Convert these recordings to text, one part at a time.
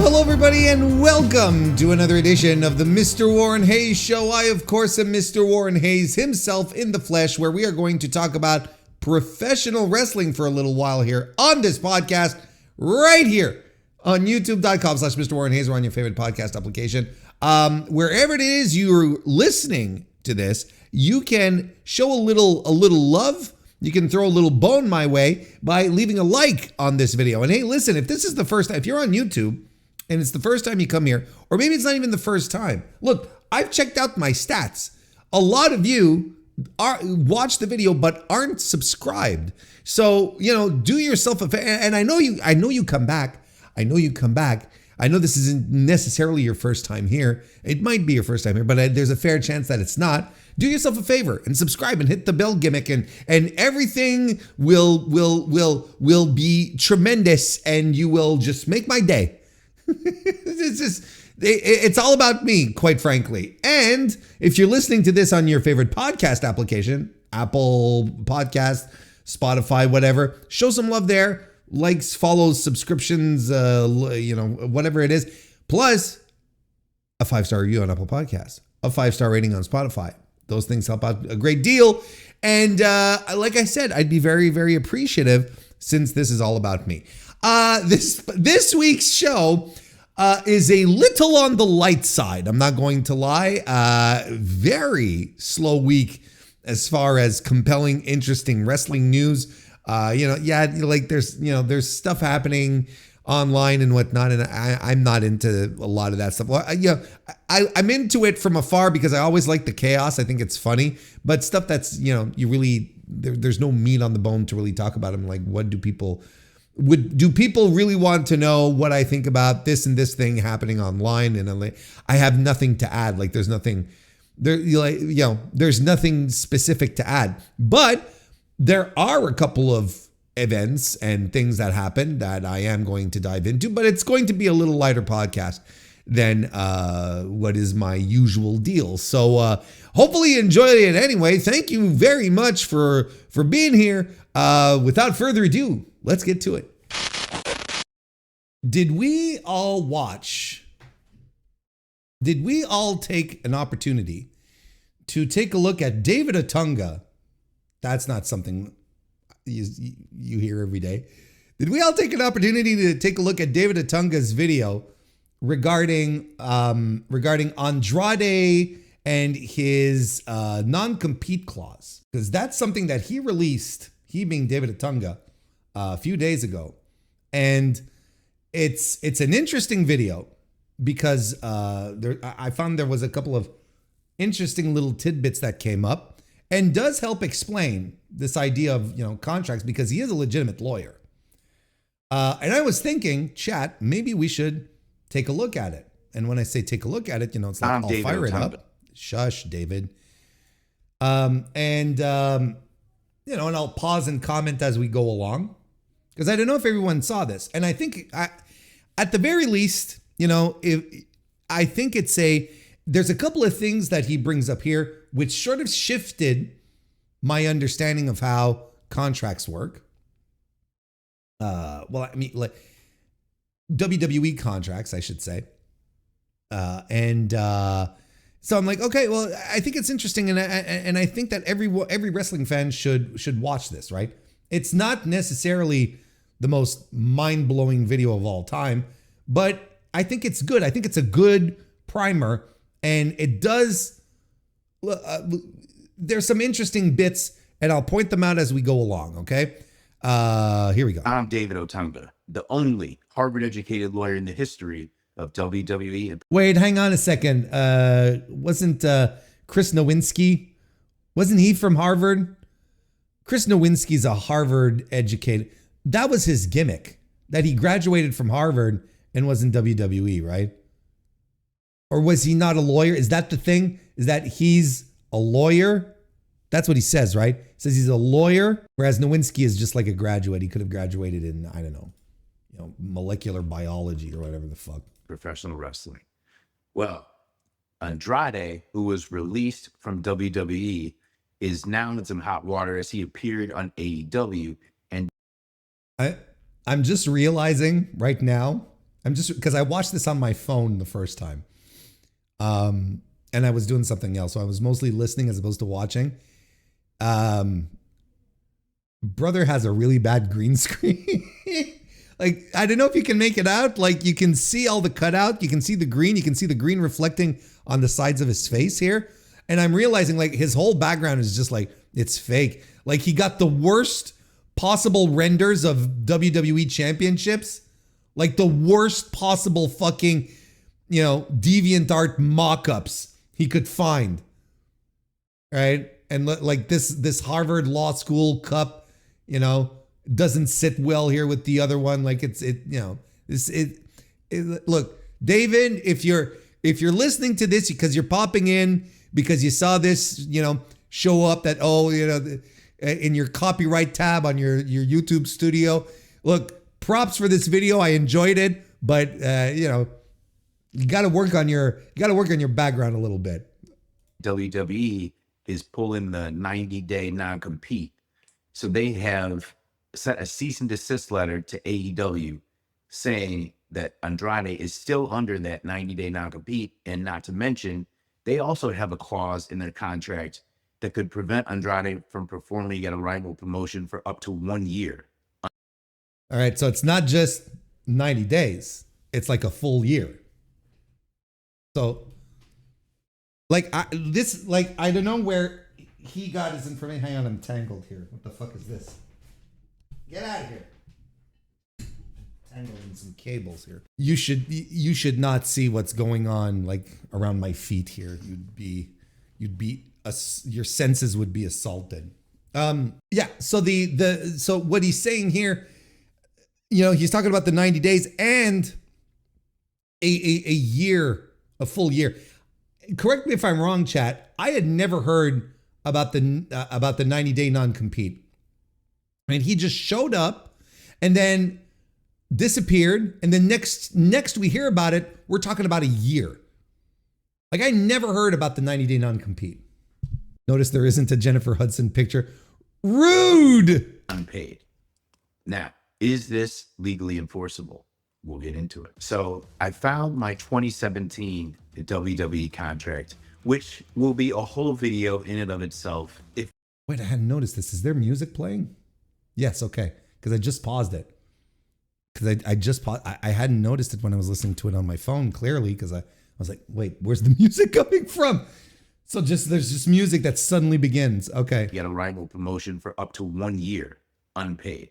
Hello everybody, and welcome to another edition of the Mr. Warren Hayes Show. I, of course, am Mr. Warren Hayes himself in the flesh, where we are going to talk about professional wrestling for a little while here on this podcast, right here on youtube.com/Mr. Warren Hayes, or on your favorite podcast application. Wherever it is you're listening to this, you can show a little love. You can throw a little bone my way by leaving a like on this video. And hey, listen, if this is the first time, if you're on YouTube and it's the first time you come here, or maybe it's not even the first time, look, I've checked out my stats. A lot of you watch the video but aren't subscribed. So, do yourself a favor. And I know you come back. I know this isn't necessarily your first time here. It might be your first time here, but there's a fair chance that it's not. Do yourself a favor and subscribe and hit the bell gimmick, and everything will be tremendous, and you will just make my day. It's all about me, quite frankly. And if you're listening to this on your favorite podcast application, Apple Podcast, Spotify, whatever, show some love there. Likes, follows, subscriptions, whatever it is. Plus, a 5-star review on Apple Podcasts, a 5-star rating on Spotify. Those things help out a great deal. And like I said, I'd be very, very appreciative, since this is all about me. This week's show is a little on the light side. I'm not going to lie. Very slow week as far as compelling, interesting wrestling news. There's stuff happening online and whatnot, and I'm not into a lot of that stuff. Well, I'm into it from afar because I always like the chaos. I think it's funny, but stuff that's, there's no meat on the bone to really talk about. I'm like, what do people really want to know what I think about this and this thing happening online? And I have nothing to add. Like, there's nothing specific to add, but there are a couple of events and things that happen that I am going to dive into, but it's going to be a little lighter podcast than what is my usual deal. So hopefully you enjoy it anyway. Thank you very much for being here. Without further ado, let's get to it. Did we all take an opportunity to take a look at David Otunga? That's not something you hear every day. Did we all take an opportunity to take a look at David Otunga's video regarding Andrade and his non-compete clause? Because that's something that he released, he being David Otunga, a few days ago. And it's an interesting video because I found there was a couple of interesting little tidbits that came up, and does help explain this idea of, contracts, because he is a legitimate lawyer. And I was thinking, chat, maybe we should take a look at it. And when I say take a look at it, it's like, I'll fire it up. Shush, David. And I'll pause and comment as we go along, because I don't know if everyone saw this. And I think at the very least, I think there's a couple of things that he brings up here which sort of shifted my understanding of how contracts work. Like WWE contracts, I should say. So I'm like, okay, well, I think it's interesting, and I think that every wrestling fan should watch this, right? It's not necessarily the most mind-blowing video of all time, but I think it's good. I think it's a good primer, and it does. There's some interesting bits, and I'll point them out as we go along, okay? Here we go. I'm David Otunga, the only Harvard-educated lawyer in the history of WWE. Wait, hang on a second. Wasn't Chris Nowinski? Wasn't he from Harvard? Chris Nowinski's a Harvard-educated. That was his gimmick, that he graduated from Harvard and was in WWE, right? Or was he not a lawyer? Is that the thing? Is that he's a lawyer? That's what he says, right? He says he's a lawyer, whereas Nowinski is just like a graduate. He could have graduated in, I don't know, molecular biology or whatever the fuck. Professional wrestling. Well, Andrade, who was released from WWE, is now in some hot water as he appeared on AEW. And I'm just realizing right now I'm just, because I watched this on my phone the first time. And I was doing something else. So I was mostly listening as opposed to watching. Brother has a really bad green screen. Like, I don't know if you can make it out. Like, you can see all the cutout. You can see the green. You can see the green reflecting on the sides of his face here. And I'm realizing, like, his whole background is just like, it's fake. Like, he got the worst possible renders of WWE championships. Like, the worst possible fucking, DeviantArt mock-ups he could find. Right? And like this Harvard Law School cup, doesn't sit well here with the other one. Like look, David, if you're listening to this because you're popping in because you saw this, show up that, in your copyright tab on your YouTube studio, look, props for this video. I enjoyed it, but you got to work on your background a little bit. WWE is pulling the 90-day non-compete. So they have sent a cease and desist letter to AEW saying that Andrade is still under that 90-day non-compete. And not to mention, they also have a clause in their contract that could prevent Andrade from performing at a rival promotion for up to 1 year. All right. So it's not just 90 days. It's like a full year. So I don't know where he got his information. Hang on, I'm tangled here. What the fuck is this? Get out of here. Tangled in some cables here. You should not see what's going on like around my feet here. Your senses would be assaulted. Yeah. So so what he's saying here, he's talking about the 90 days and a year, a full year. Correct me if I'm wrong, chat. I had never heard about the 90-day non-compete. I mean, he just showed up and then disappeared, and then next we hear about it, we're talking about a year. Like, I never heard about the 90-day non-compete. Notice there isn't a Jennifer Hudson picture. Rude! Unpaid. Now, is this legally enforceable? We'll get into it. So I found my 2017 WWE contract, which will be a whole video in and of itself. Wait, I hadn't noticed this. Is there music playing? Yes, okay. Because I just paused it. Because I just paused. I hadn't noticed it when I was listening to it on my phone clearly, because I was like, wait, where's the music coming from? So there's just music that suddenly begins. Okay. Get a rival promotion for up to 1 year, unpaid.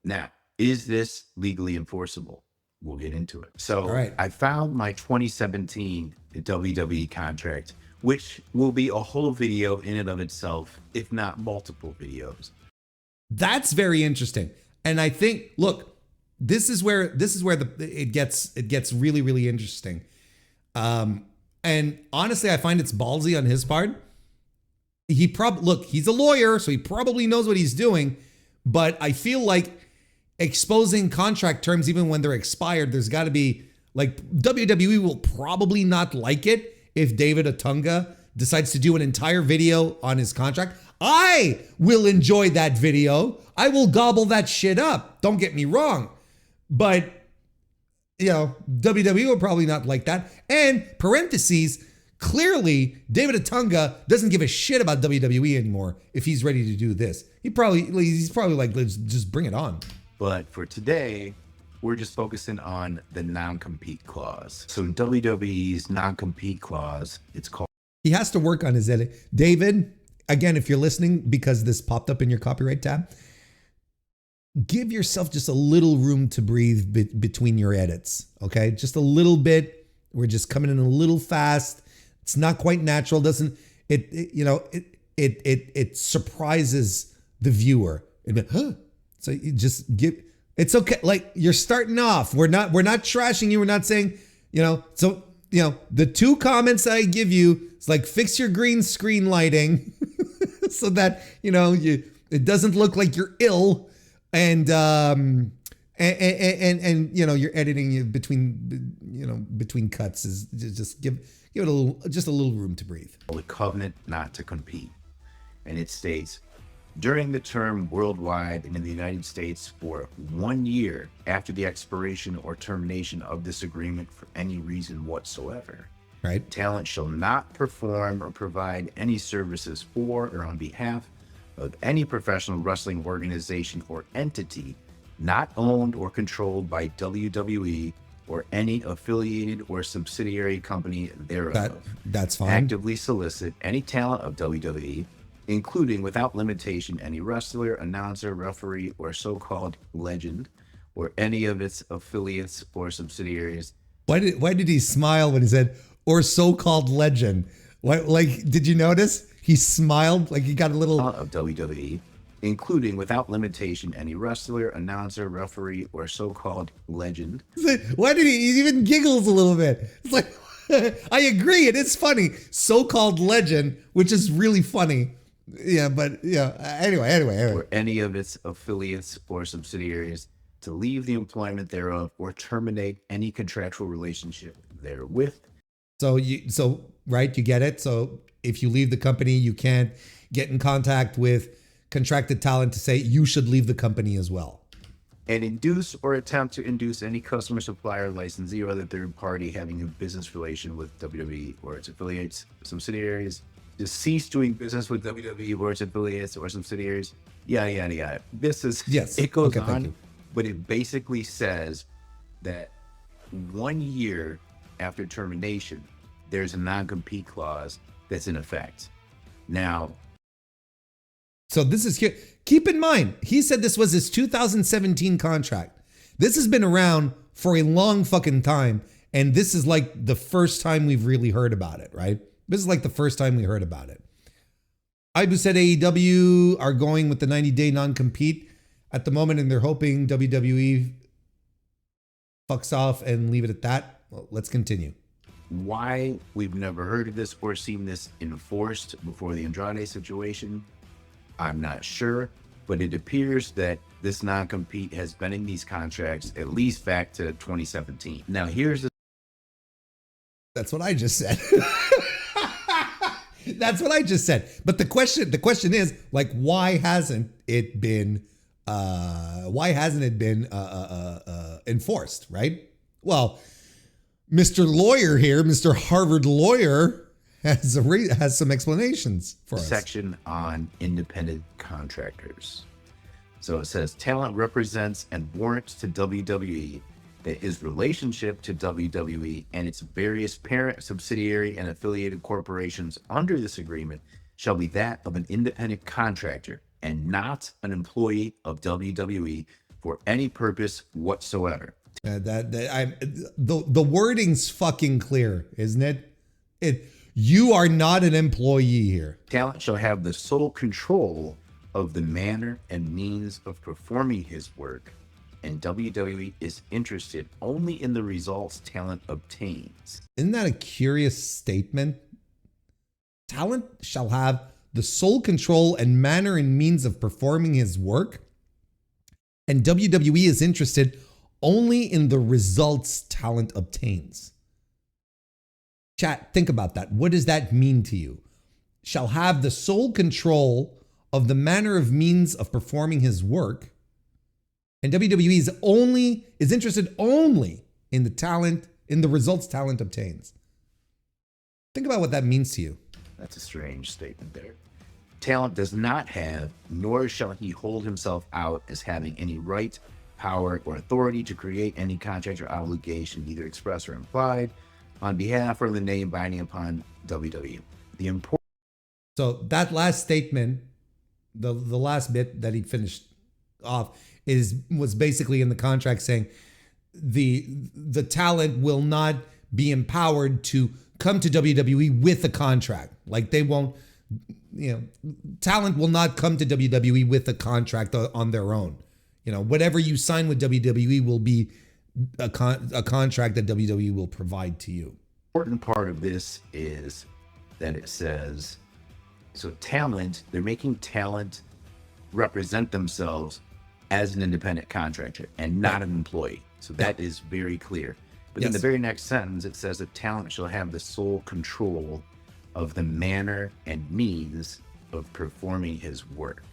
Now, is this legally enforceable? We'll get into it. So all right. I found my 2017 WWE contract, which will be a whole video in and of itself, if not multiple videos. That's very interesting. And I think, look, this is where it gets really, really interesting. And honestly, I find it's ballsy on his part. He's a lawyer, so he probably knows what he's doing. But I feel like exposing contract terms, even when they're expired, there's got to be, like, WWE will probably not like it if David Otunga decides to do an entire video on his contract. I will enjoy that video. I will gobble that shit up. Don't get me wrong. But, WWE will probably not like that. And parentheses, clearly, David Otunga doesn't give a shit about WWE anymore if he's ready to do this. He's probably like, let's just bring it on. But for today, we're just focusing on the non-compete clause. So WWE's non-compete clause, it's called. He has to work on his edit. David, again, if you're listening, because this popped up in your copyright tab, give yourself just a little room to breathe between your edits. Okay. Just a little bit. We're just coming in a little fast. It's not quite natural. It surprises the viewer. So you just it's okay. Like, you're starting off. We're not trashing you. We're not saying, the two comments I give you, it's like, fix your green screen lighting so that, it doesn't look like you're ill. And you're editing between cuts is just give it a little room to breathe. The covenant not to compete. And it states, during the term worldwide and in the United States for 1 year after the expiration or termination of this agreement for any reason whatsoever. Right. Talent shall not perform or provide any services for or on behalf of any professional wrestling organization or entity not owned or controlled by WWE or any affiliated or subsidiary company thereof. That's fine. Actively solicit any talent of WWE, including without limitation any wrestler, announcer, referee, or so-called legend, or any of its affiliates or subsidiaries. Why did he smile when he said, or so-called legend? What, like, did you notice? He smiled like he got a little... Of WWE, including without limitation any wrestler, announcer, referee, or so-called legend. Why did he even giggles a little bit? It's like, I agree, it is funny. So-called legend, which is really funny. Yeah, but yeah, anyway. Or any of its affiliates or subsidiaries to leave the employment thereof or terminate any contractual relationship therewith. So right, you get it. So if you leave the company, you can't get in contact with contracted talent to say you should leave the company as well. And induce or attempt to induce any customer, supplier, licensee, or other third party having a business relation with WWE or its affiliates, subsidiaries, to cease doing business with WWE or its affiliates or subsidiaries. Yeah. This is, yes. It goes okay, on, but it basically says that 1 year after termination, there's a non-compete clause that's in effect. Now, so this is here. Keep in mind, he said this was his 2017 contract. This has been around for a long fucking time. And this is like the first time we've really heard about it, right? This is like the first time we heard about it. Ibu said AEW are going with the 90-day non-compete at the moment, and they're hoping WWE fucks off and leave it at that. Well, let's continue. Why we've never heard of this or seen this enforced before the Andrade situation, I'm not sure, but it appears that this non-compete has been in these contracts at least back to 2017. Now, here's the... That's what I just said. That's what I just said. But the question is, like, why hasn't it been enforced, right? Well, Mr. Lawyer here, Mr. Harvard Lawyer, has some explanations for us. Section on independent contractors. So it says talent represents and warrants to WWE that his relationship to WWE and its various parent, subsidiary, and affiliated corporations under this agreement shall be that of an independent contractor and not an employee of WWE for any purpose whatsoever. The wording's fucking clear, isn't it? You are not an employee here. Talent shall have the sole control of the manner and means of performing his work, and WWE is interested only in the results talent obtains. Isn't that a curious statement? Talent shall have the sole control and manner and means of performing his work, and WWE is interested only in the results talent obtains. Chat, think about that. What does that mean to you? Shall have the sole control of the manner of means of performing his work, and WWE is interested only in the results talent obtains. Think about what that means to you. That's a strange statement there. Talent does not have, nor shall he hold himself out as having any right, power, or authority to create any contract or obligation, either express or implied, on behalf or in the name binding upon WWE. So that last statement, the last bit that he finished off, was basically in the contract saying the talent will not be empowered to come to WWE with a contract. Like they won't, talent will not come to WWE with a contract on their own. Whatever you sign with WWE will be a contract that WWE will provide to you. Important part of this is that it says, so talent, they're making talent represent themselves as an independent contractor and not an employee. So that is very clear. But in the very next sentence, it says that talent shall have the sole control of the manner and means of performing his work.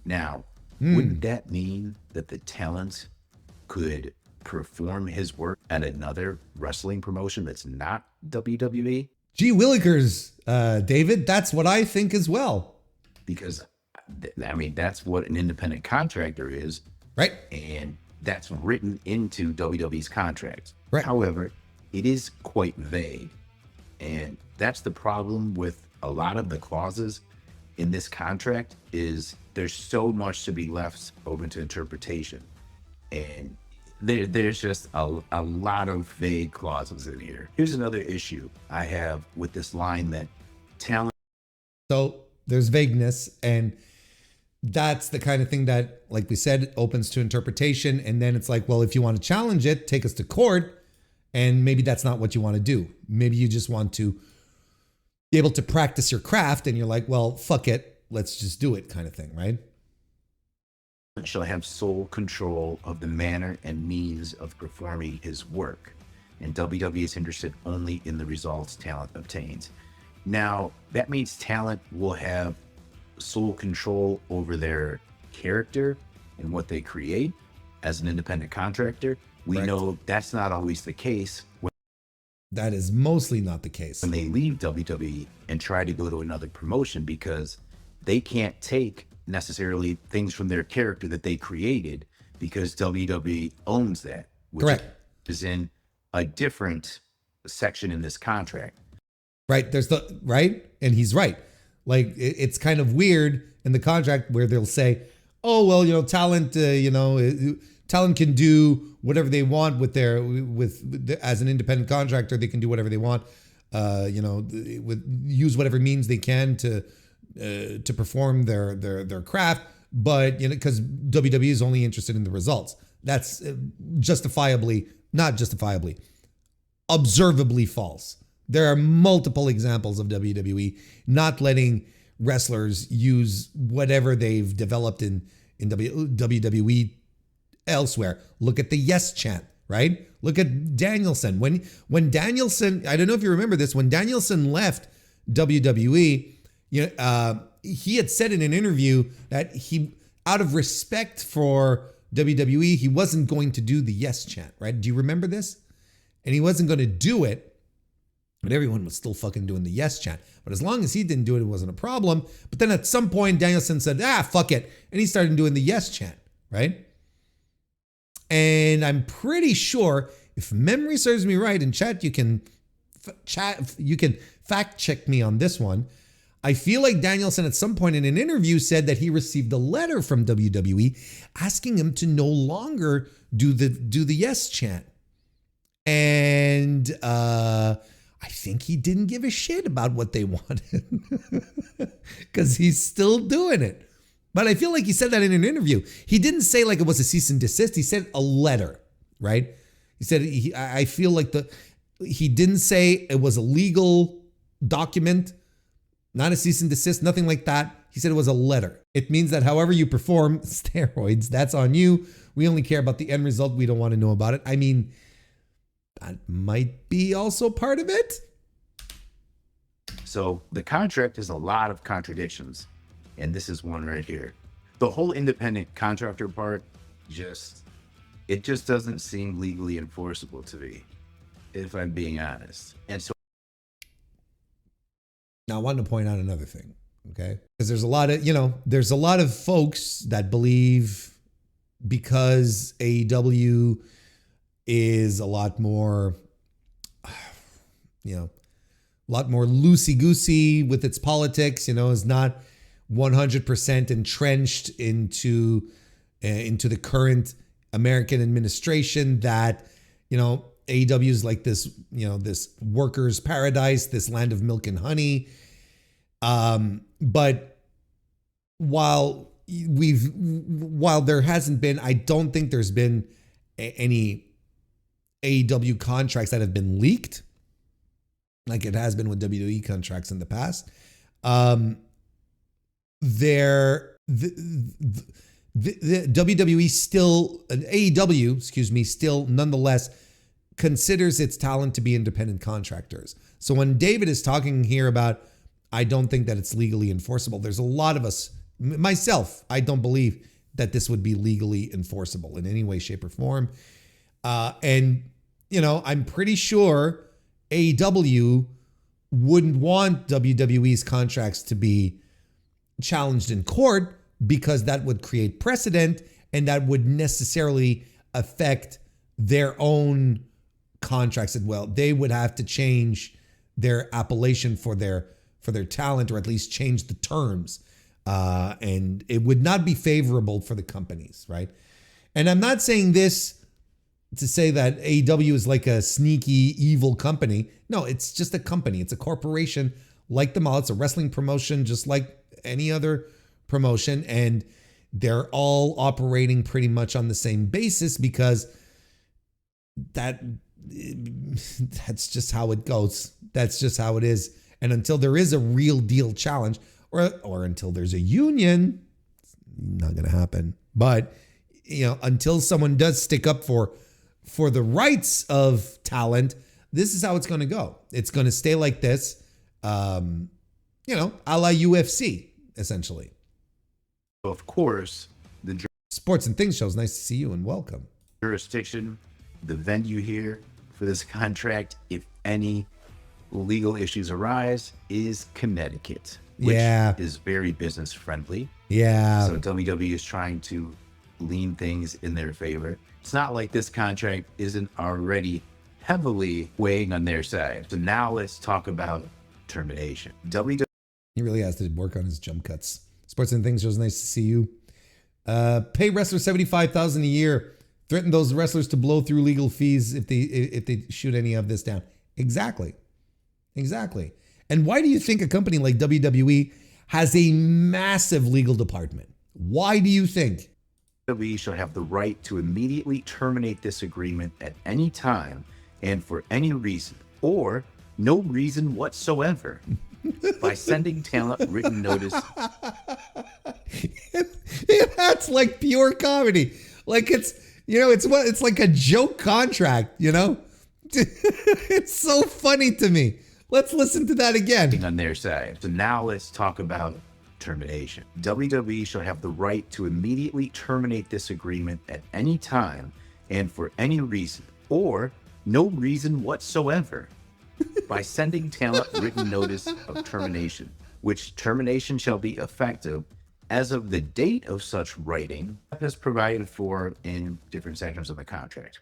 Now, wouldn't that mean that the talent could perform his work at another wrestling promotion that's not WWE? Gee willikers, David, that's what I think as well. Because, I mean, that's what an independent contractor is. Right. And that's written into WWE's contracts. Right. However, it is quite vague. And that's the problem with a lot of the clauses in this contract is there's so much to be left open to interpretation. And there's just a lot of vague clauses in here. Here's another issue I have with this line that talent. So there's vagueness, and that's the kind of thing that, like we said, opens to interpretation. And then it's like, well, if you want to challenge it, take us to court. And maybe that's not what you want to do. Maybe you just want to be able to practice your craft, and you're like, well, fuck it, let's just do it, kind of thing, right? Shall have sole control of the manner and means of performing his work, and WWE is interested only in the results talent obtains. Now, that means talent will have sole control over their character and what they create as an independent contractor. We Correct. know that's not always the case. That is mostly not the case. When they leave WWE and try to go to another promotion, because they can't take necessarily things from their character that they created, because WWE owns that, which Correct. is in a different section in this contract. Right. There's the right. And he's right. Like it's kind of weird in the contract where they'll say, oh, well, talent, talent can do whatever they want as an independent contractor. They can do whatever they want, use whatever means they can to perform their craft. But, because WWE is only interested in the results. That's not justifiably, observably false. There are multiple examples of WWE not letting wrestlers use whatever they've developed in WWE elsewhere. Look at the yes chant, right? Look at Danielson. When Danielson, I don't know if you remember this, when Danielson left WWE, he had said in an interview that he, out of respect for WWE, he wasn't going to do the yes chant, right? Do you remember this? And he wasn't going to do it. But everyone was still fucking doing the yes chant. But as long as he didn't do it, it wasn't a problem. But then at some point, Danielson said, fuck it. And he started doing the yes chant, right? And I'm pretty sure, if memory serves me right, in chat, you can fact check me on this one. I feel like Danielson at some point in an interview said that he received a letter from WWE asking him to no longer do the yes chant. And I think he didn't give a shit about what they wanted because he's still doing it. But I feel like he said that in an interview. He didn't say like it was a cease and desist. He said a letter, right? He said, I feel like he didn't say it was a legal document, not a cease and desist, nothing like that. He said it was a letter. It means that however you perform steroids, that's on you. We only care about the end result. We don't want to know about it. I mean, that might be also part of it. So the contract has a lot of contradictions, and this is one right here. The whole independent contractor part just doesn't seem legally enforceable to me, if I'm being honest. And so now I wanted to point out another thing, okay? Because there's a lot of folks that believe because AEW is a lot more, a lot more loosey-goosey with its politics, is not 100% entrenched into the current American administration, that, AEW is like this, this workers' paradise, this land of milk and honey. But while there hasn't been, I don't think there's been any AEW contracts that have been leaked, like it has been with WWE contracts in the past. The WWE still, AEW, still nonetheless considers its talent to be independent contractors. So when David is talking here about, I don't think that it's legally enforceable, there's a lot of us myself, I don't believe that this would be legally enforceable in any way, shape, or form. And, I'm pretty sure AEW wouldn't want WWE's contracts to be challenged in court because that would create precedent and that would necessarily affect their own contracts as well. They would have to change their appellation for their talent, or at least change the terms. And it would not be favorable for the companies, right? And I'm not saying this to say that AEW is like a sneaky, evil company. No, it's just a company. It's a corporation like them all. It's a wrestling promotion just like any other promotion. And they're all operating pretty much on the same basis because that's just how it goes. That's just how it is. And until there is a real deal challenge, or until there's a union, it's not going to happen. But, until someone does stick up for the rights of talent, this is how it's going to go. It's going to stay like this, a la UFC, essentially. Of course, the Sports and Things shows. Nice to see you and welcome. Jurisdiction, the venue here for this contract, if any legal issues arise, is Connecticut, which is very business friendly. Yeah. So WWE is trying to lean things in their favor. It's not like this contract isn't already heavily weighing on their side. So now let's talk about termination. WWE. He really has to work on his jump cuts. Sports and Things shows. Nice to see you. Pay wrestlers $75,000 a year. Threaten those wrestlers to blow through legal fees if they shoot any of this down. Exactly. And why do you think a company like WWE has a massive legal department? Why do you think? WWE shall have the right to immediately terminate this agreement at any time and for any reason, or no reason whatsoever, by sending talent written notice. That's like pure comedy. Like it's like a joke contract, It's so funny to me. Let's listen to that again. On their side. So now let's talk about termination. WWE shall have the right to immediately terminate this agreement at any time and for any reason, or no reason whatsoever, by sending talent written notice of termination, which termination shall be effective as of the date of such writing, as provided for in different sections of the contract.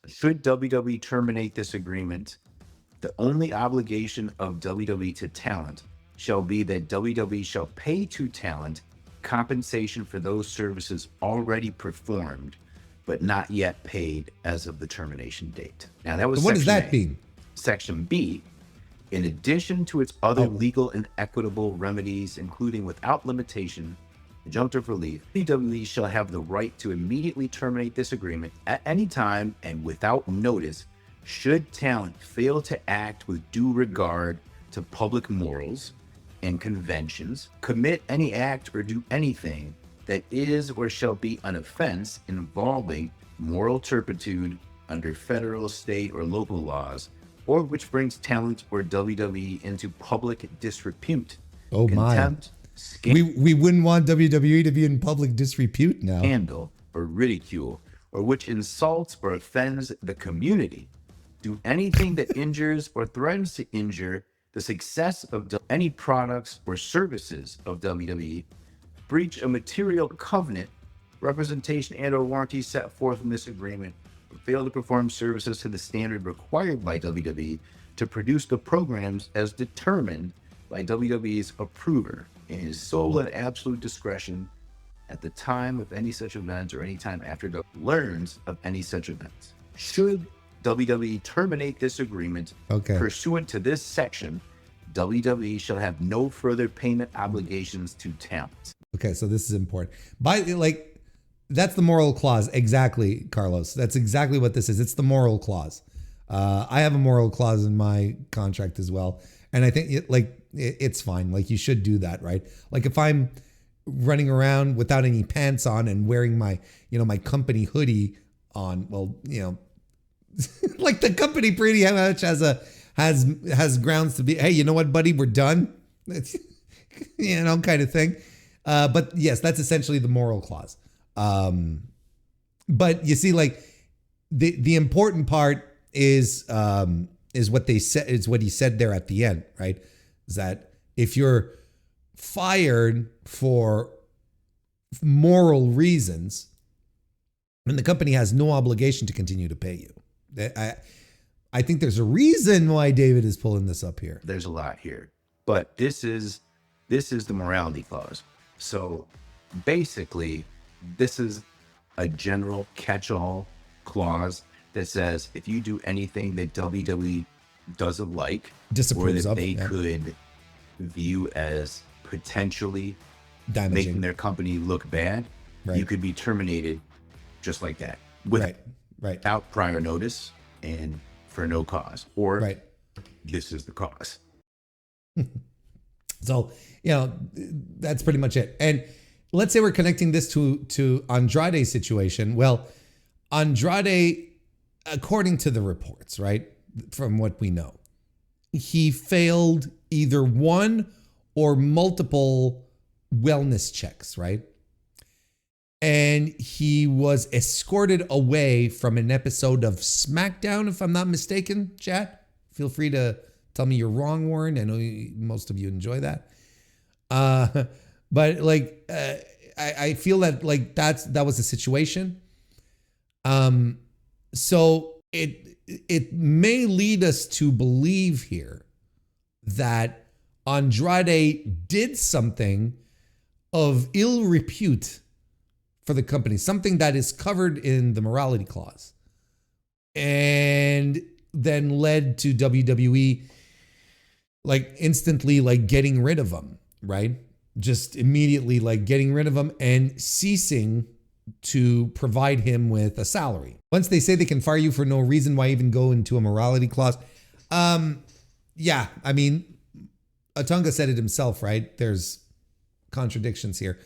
Should WWE terminate this agreement, the only obligation of WWE to talent shall be that WWE shall pay to talent compensation for those services already performed, but not yet paid as of the termination date. Now that was what does that A. mean? Section B, in addition to its other legal and equitable remedies, including without limitation, injunctive relief, WWE shall have the right to immediately terminate this agreement at any time and without notice should talent fail to act with due regard to public morals and conventions, commit any act or do anything that is or shall be an offense involving moral turpitude under federal, state, or local laws, or which brings talent or WWE into public disrepute, contempt, we wouldn't want WWE to be in public disrepute now. Scandal or ridicule, or which insults or offends the community, do anything that injures or threatens to injure the success of any products or services of WWE, breach a material covenant, representation, and or warranty set forth in this agreement, or fail to perform services to the standard required by WWE to produce the programs as determined by WWE's approver in his sole and absolute discretion at the time of any such events or any time after WWE learns of any such events. Should WWE terminate this agreement pursuant to this section, WWE shall have no further payment obligations to talent. Okay, so this is important. That's the moral clause. Exactly, Carlos. That's exactly what this is. It's the moral clause. I have a moral clause in my contract as well. And I think it's fine. Like, you should do that, right? Like, if I'm running around without any pants on and wearing my company hoodie on, like, the company pretty much has grounds to be, hey, you know what, buddy, we're done. you know, kind of thing. But yes, that's essentially the moral clause. But you see, like the important part is what they said, is what he said there at the end, right? Is that if you're fired for moral reasons, then the company has no obligation to continue to pay you. I think there's a reason why David is pulling this up here. There's a lot here, but this is the morality clause. So basically, this is a general catch-all clause that says if you do anything that WWE doesn't like, or that they could view as potentially damaging, making their company look bad, you could be terminated just like that, without prior notice and for no cause, or this is the cause. So, you know, that's pretty much it. And let's say we're connecting this to Andrade's situation. Well, Andrade, according to the reports, right, from what we know, he failed either one or multiple wellness checks, right? And he was escorted away from an episode of SmackDown, if I'm not mistaken, chat. Feel free to tell me you're wrong, Warren. I know most of you enjoy that. But like, I feel that like that was the situation. So it may lead us to believe here that Andrade did something of ill repute for the company, something that is covered in the morality clause, and then led to WWE like instantly like getting rid of him, right? Just immediately like getting rid of him and ceasing to provide him with a salary. Once they say they can fire you for no reason, why even go into a morality clause? Yeah, I mean, Otunga said it himself, right? There's contradictions here.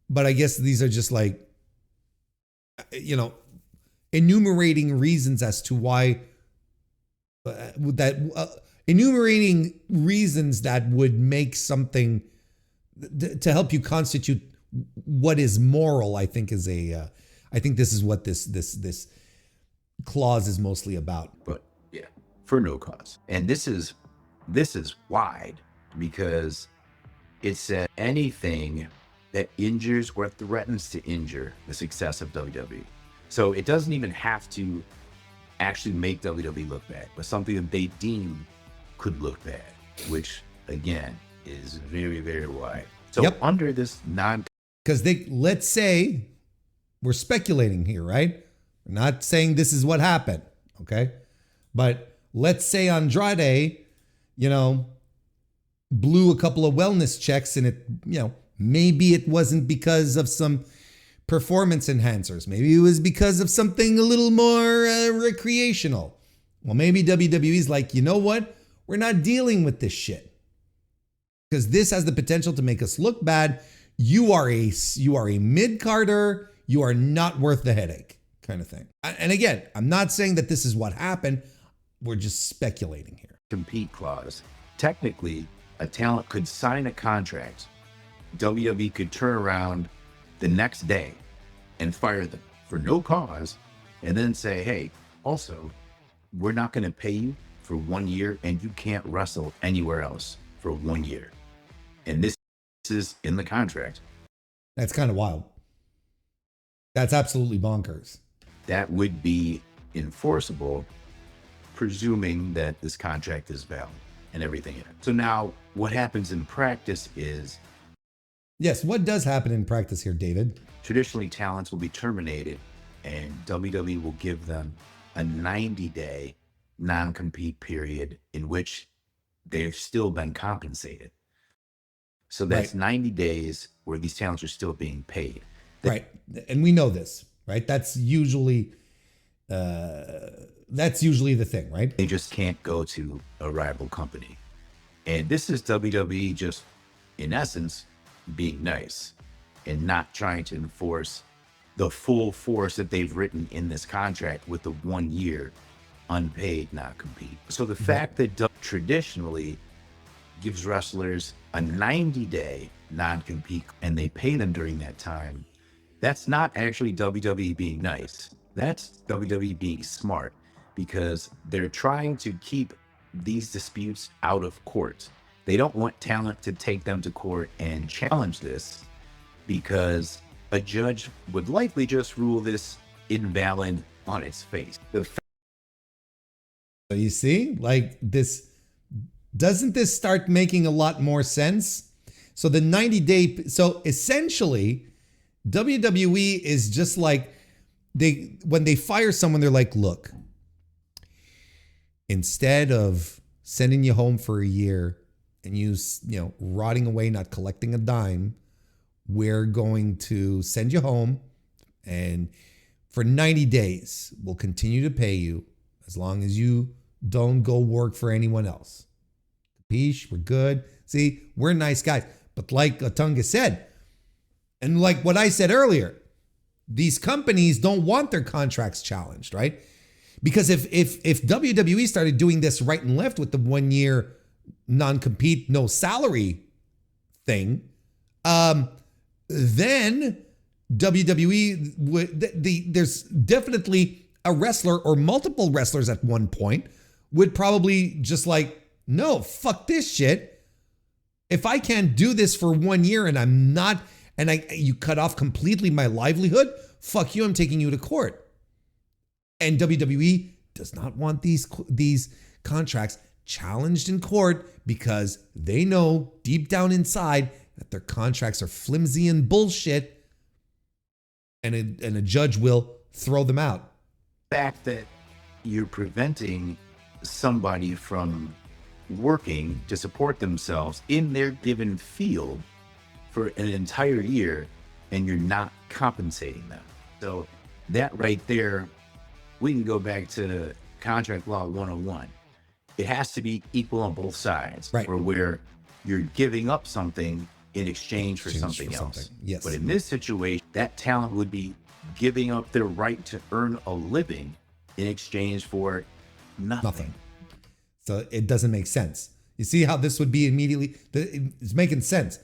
But I guess these are just like, you know, enumerating reasons as to why enumerating reasons that would make something to help you constitute what is moral. I think is I think this is what this clause is mostly about. But yeah, for no cause. And this is wide because it said anything that injures or threatens to injure the success of WWE. So it doesn't even have to actually make WWE look bad, but something that they deem could look bad, which again is very, very wide. So under this because let's say we're speculating here, right? We're not saying this is what happened, okay? But let's say Andrade, you know, blew a couple of wellness checks and it, you know, maybe it wasn't because of some performance enhancers. Maybe it was because of something a little more recreational. Well, maybe WWE's like, you know what? We're not dealing with this shit because this has the potential to make us look bad. You are a mid-carder. You are not worth the headache, kind of thing. And again, I'm not saying that this is what happened. We're just speculating here. Compete clause. Technically, a talent could sign a contract. WWE could turn around the next day and fire them for no cause and then say, hey, also, we're not going to pay you for 1 year and you can't wrestle anywhere else for 1 year. And this is in the contract. That's kind of wild. That's absolutely bonkers. That would be enforceable, presuming that this contract is valid and everything in it. So now what happens in practice is... Yes, what does happen in practice here, David? Traditionally, talents will be terminated and WWE will give them a 90-day non-compete period in which they've still been compensated. So that's 90 days where these talents are still being paid. Right. And we know this, right? That's usually the thing, right? They just can't go to a rival company. And this is WWE just, in essence, being nice and not trying to enforce the full force that they've written in this contract with the 1 year unpaid non-compete. So the fact that traditionally gives wrestlers a 90-day non-compete and they pay them during that time, that's not actually WWE being nice. That's WWE being smart, because they're trying to keep these disputes out of court. They don't want talent to take them to court and challenge this, because a judge would likely just rule this invalid on its face. So you see, like this, doesn't this start making a lot more sense? So the 90-day, so essentially, WWE is just like, when they fire someone, they're like, look, instead of sending you home for a year and you rotting away, not collecting a dime, we're going to send you home, and for 90 days, we'll continue to pay you as long as you don't go work for anyone else. Capiche? We're good. See, we're nice guys. But like Otunga said, and like what I said earlier, these companies don't want their contracts challenged, right? Because if WWE started doing this right and left with the 1 year non-compete, no salary thing, then WWE would, there's definitely a wrestler or multiple wrestlers at one point would probably just like, no, fuck this shit. If I can't do this for 1 year and I'm not, and you cut off completely my livelihood, fuck you, I'm taking you to court. And WWE does not want these contracts challenged in court, because they know deep down inside that their contracts are flimsy and bullshit, and a judge will throw them out. The fact that you're preventing somebody from working to support themselves in their given field for an entire year, and you're not compensating them. So that right there, we can go back to contract law 101. It has to be equal on both sides, right? Or where you're giving up something in exchange for something else. Yes. But in this situation, that talent would be giving up their right to earn a living in exchange for nothing. So it doesn't make sense. You see how this would be immediately, it's making sense.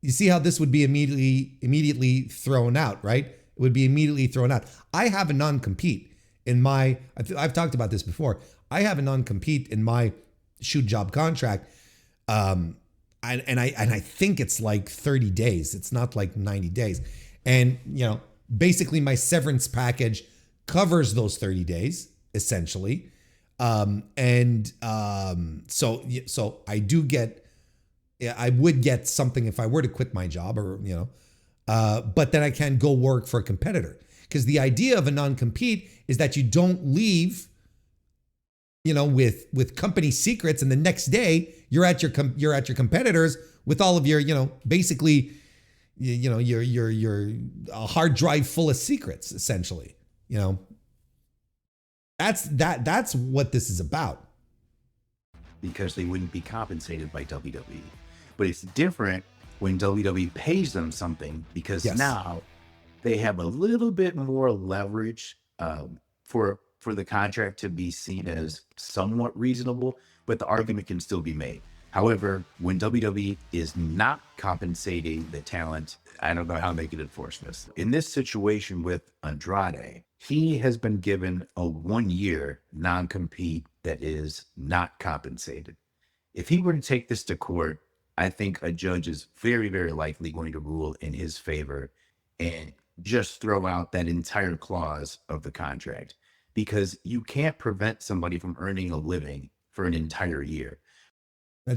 You see how this would be immediately thrown out, right? It would be immediately thrown out. I have a non-compete in my, I've talked about this before. I have a non-compete in my shoot job contract. And I think it's like 30 days. It's not like 90 days. And, basically my severance package covers those 30 days, essentially. So I do get, I would get something if I were to quit my job, or, but then I can't go work for a competitor, because the idea of a non-compete is that you don't leave, with company secrets, and the next day you're at your competitors with all of your, basically, your a hard drive full of secrets, essentially. That's what this is about. Because they wouldn't be compensated by WWE. But it's different when WWE pays them something, because now they have a little bit more leverage for the contract to be seen as somewhat reasonable, but the argument can still be made. However, when WWE is not compensating the talent, I don't know how they can enforce this. In this situation with Andrade, he has been given a 1 year non-compete that is not compensated. If he were to take this to court, I think a judge is very, very likely going to rule in his favor and just throw out that entire clause of the contract, because you can't prevent somebody from earning a living for an entire year. I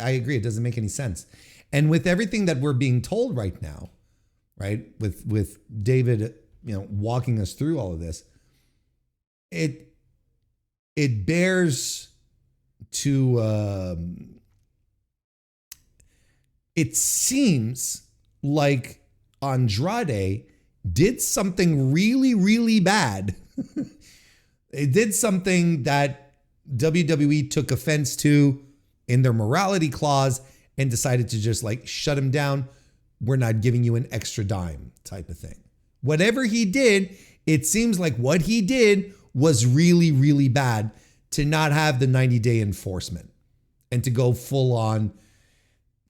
agree. It doesn't make any sense. And with everything that we're being told right now, right, with David, walking us through all of this, it bears to, it seems like Andrade did something really, really bad. It did something that WWE took offense to in their morality clause and decided to just like shut him down. We're not giving you an extra dime type of thing. Whatever he did, it seems like what he did was really, really bad, to not have the 90-day enforcement and to go full on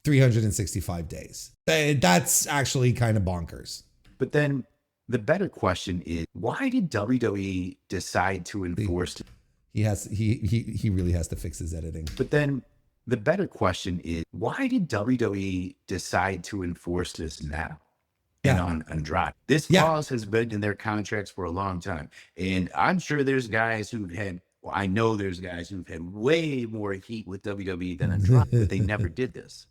365 days. That's actually kind of bonkers. But then the better question is, why did WWE decide to enforce? He really has to fix his editing. But then the better question is, why did WWE decide to enforce this now? And on Andrade, this clause has been in their contracts for a long time. And I'm sure there's guys who've had, well, I know there's guys who've had way more heat with WWE than Andrade, but they never did this.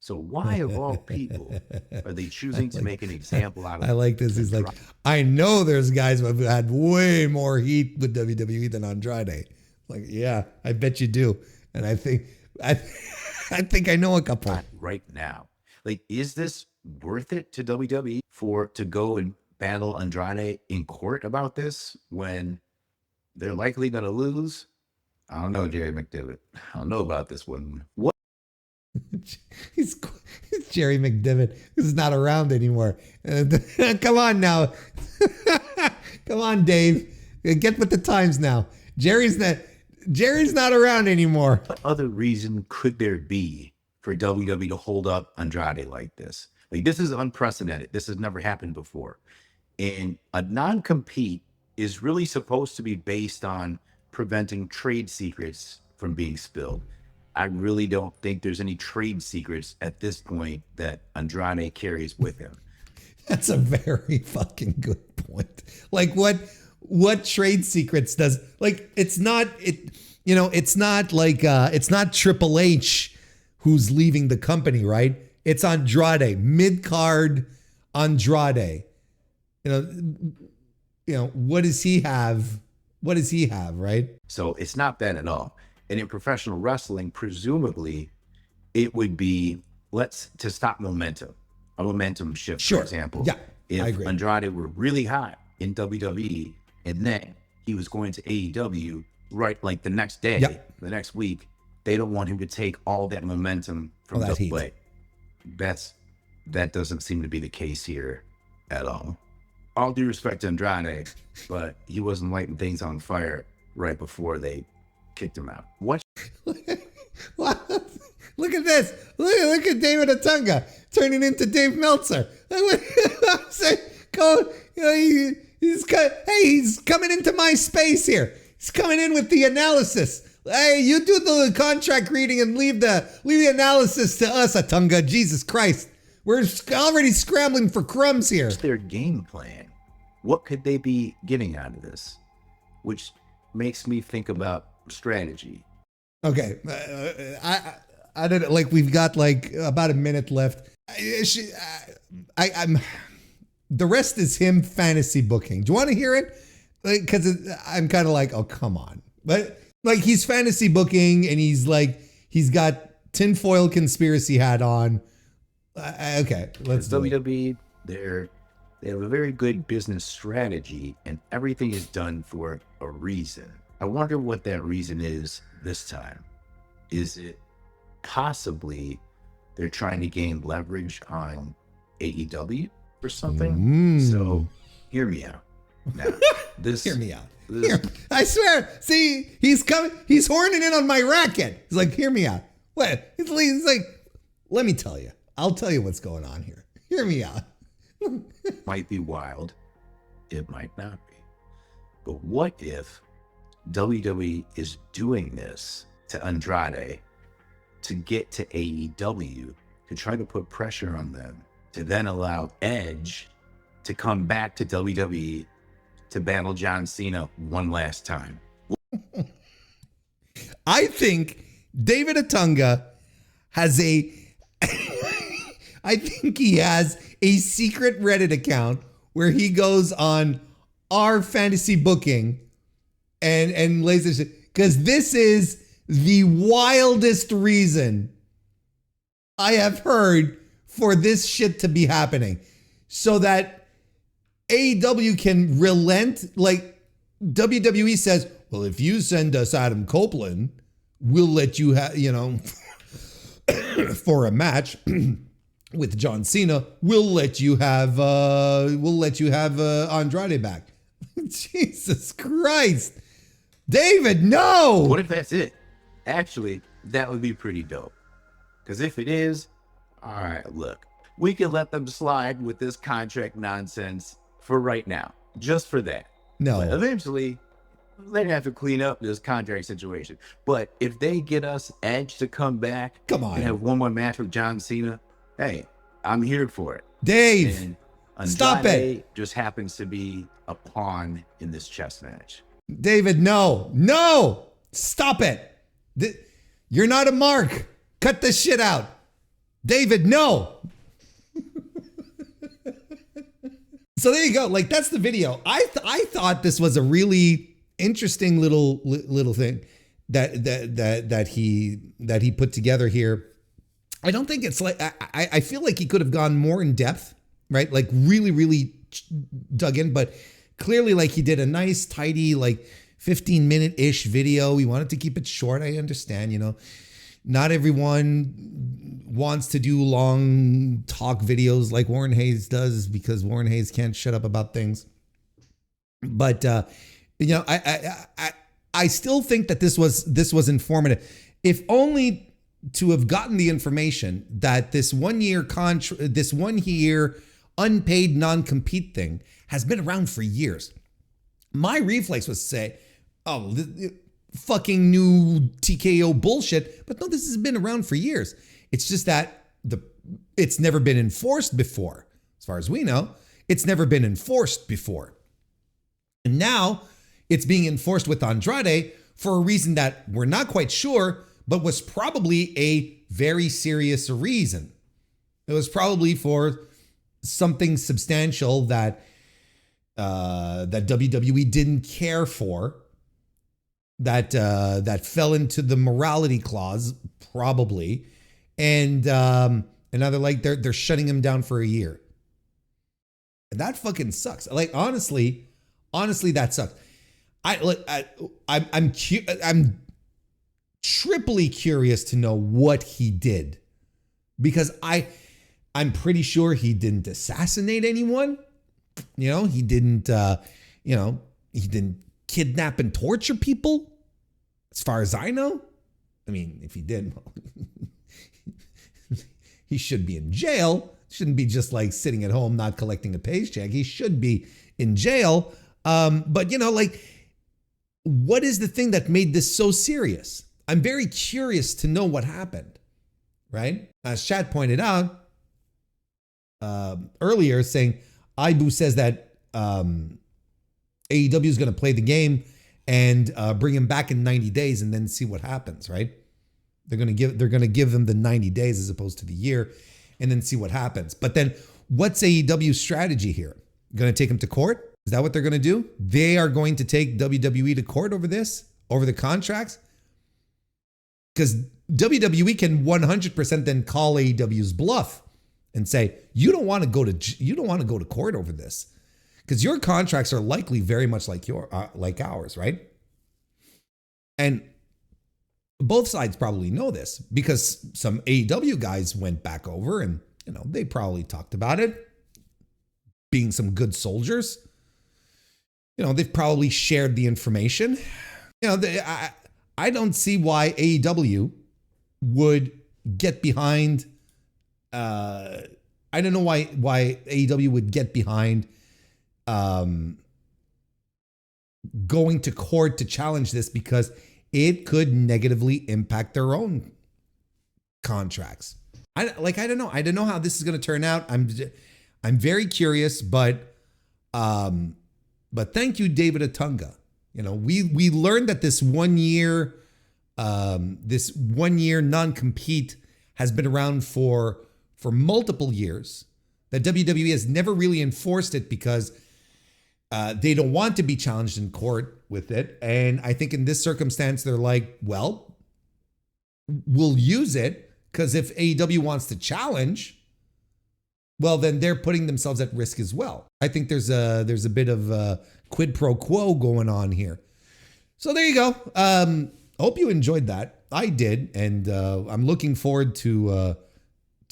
So why, of all people, are they choosing to make an example out of it? I like this. He's like, I know there's guys who have had way more heat with WWE than Andrade. Like, yeah, I bet you do. And I think I know a couple. Right now. Like, is this worth it to WWE to go and battle Andrade in court about this when they're likely going to lose? I don't know, Jerry McDevitt. I don't know about this one. What? He's Jerry McDevitt. This is not around anymore. Come on now. Come on, Dave. Get with the times now. Jerry's not around anymore. What other reason could there be for WWE to hold up Andrade like this? Like, this is unprecedented. This has never happened before. And a non-compete is really supposed to be based on preventing trade secrets from being spilled. I really don't think there's any trade secrets at this point that Andrade carries with him. That's a very fucking good point. Like, what trade secrets does, like, it's not Triple H who's leaving the company, right? It's Andrade, mid-card Andrade. You know, what does he have? What does he have, right? So it's not that at all. And in professional wrestling, presumably, it would be to stop momentum, a momentum shift, for example. Yeah, if I agree. Andrade were really hot in WWE and then he was going to AEW, right, like the next day, the next week, they don't want him to take all that momentum from the way. That doesn't seem to be the case here at all. All due respect to Andrade, but he wasn't lighting things on fire right before they kicked him out. What? Look at this. Look at David Otunga turning into Dave Meltzer. He's coming into my space here. He's coming in with the analysis. Hey, you do the contract reading and leave the analysis to us, Otunga. Jesus Christ. We're already scrambling for crumbs here. What's their game plan? What could they be getting out of this? Which makes me think about strategy. Okay. I don't know. Like, we've got like about a minute left. I'm the rest is him fantasy booking. Do you want to hear it? Like, because I'm kind of like, oh, come on. But like, he's fantasy booking and he's got tinfoil conspiracy hat on. Okay, let's do WWE. They have a very good business strategy, and everything is done for a reason. I wonder what that reason is this time. Is it possibly they're trying to gain leverage on AEW or something? So hear me out. Now, hear me out. I swear. See, he's coming. He's horning in on my racket. He's like, hear me out. What? He's like, let me tell you. I'll tell you what's going on here. Hear me out. Might be wild. It might not be. But what if WWE is doing this to Andrade to get to AEW, to try to put pressure on them, to then allow Edge to come back to WWE to battle John Cena one last time? I think David Otunga has I think he has a secret Reddit account where he goes on our fantasy booking and lays this shit. Because this is the wildest reason I have heard for this shit to be happening. So that AEW can relent. Like, WWE says, well, if you send us Adam Copeland, we'll let you have, for a match with John Cena, we'll let you have Andrade back. Jesus Christ. David, no. What if that's it? Actually, that would be pretty dope. Because if it is, all right, look, we can let them slide with this contract nonsense for right now, just for that. But No. eventually, they'd have to clean up this contract situation. But if they get us Edge to come back Come on. and have one more match with John Cena, hey, I'm here for it. Dave, And stop it. just happens to be a pawn in this chess match. David, no, stop it. You're not a mark. Cut this shit out. David, no. So there you go. Like, that's the video. I thought this was a really interesting little thing that he put together here. I don't think it's like, I feel like he could have gone more in depth, right? Like really dug in, but clearly like he did a nice, tidy, like 15-minute-ish video. He wanted to keep it short. I understand, you know, not everyone wants to do long talk videos like Warren Hayes does because Warren Hayes can't shut up about things. But, you know, I still think that this was informative. If only to have gotten the information that this 1 year unpaid non-compete thing has been around for years. My reflex was to say, oh, fucking new TKO bullshit. But no, this has been around for years. It's just that it's never been enforced before. As far as we know, it's never been enforced before. And now it's being enforced with Andrade for a reason that we're not quite sure, but was probably a very serious reason. It was probably for something substantial that WWE didn't care for, that fell into the morality clause, probably, and now they're like they're shutting him down for a year, and that fucking sucks. Like honestly, that sucks. I'm triply curious to know what he did, because I'm pretty sure he didn't assassinate anyone. You know, he didn't kidnap and torture people, as far as I know. I mean, if he did, well, he should be in jail. Shouldn't be just like sitting at home not collecting a paycheck. He should be in jail. But you know, like, what is the thing that made this so serious? I'm very curious to know what happened, right? As Chad pointed out earlier, saying Ibu says that AEW is going to play the game and bring him back in 90 days and then see what happens, right? They're going to give them the 90 days as opposed to the year and then see what happens. But then what's AEW's strategy here? Going to take him to court? Is that what they're going to do? They are going to take WWE to court over this, over the contracts? Because WWE can 100% then call AEW's bluff and say, you don't want to go to court over this, because your contracts are likely very much like ours, right? And both sides probably know this, because some AEW guys went back over and, you know, they probably talked about it, being some good soldiers. You know, they've probably shared the information. You know, I don't see why AEW would get behind. I don't know why AEW would get behind going to court to challenge this, because it could negatively impact their own contracts. I don't know. I don't know how this is going to turn out. I'm very curious, but thank you, David Otunga. You know, we learned that this 1 year non-compete has been around for multiple years, that WWE has never really enforced it because they don't want to be challenged in court with it. And I think in this circumstance, they're like, well, we'll use it, because if AEW wants to challenge, well, then they're putting themselves at risk as well. I think there's a bit of quid pro quo going on here. So there you go. Hope you enjoyed that. I did, and I'm looking forward to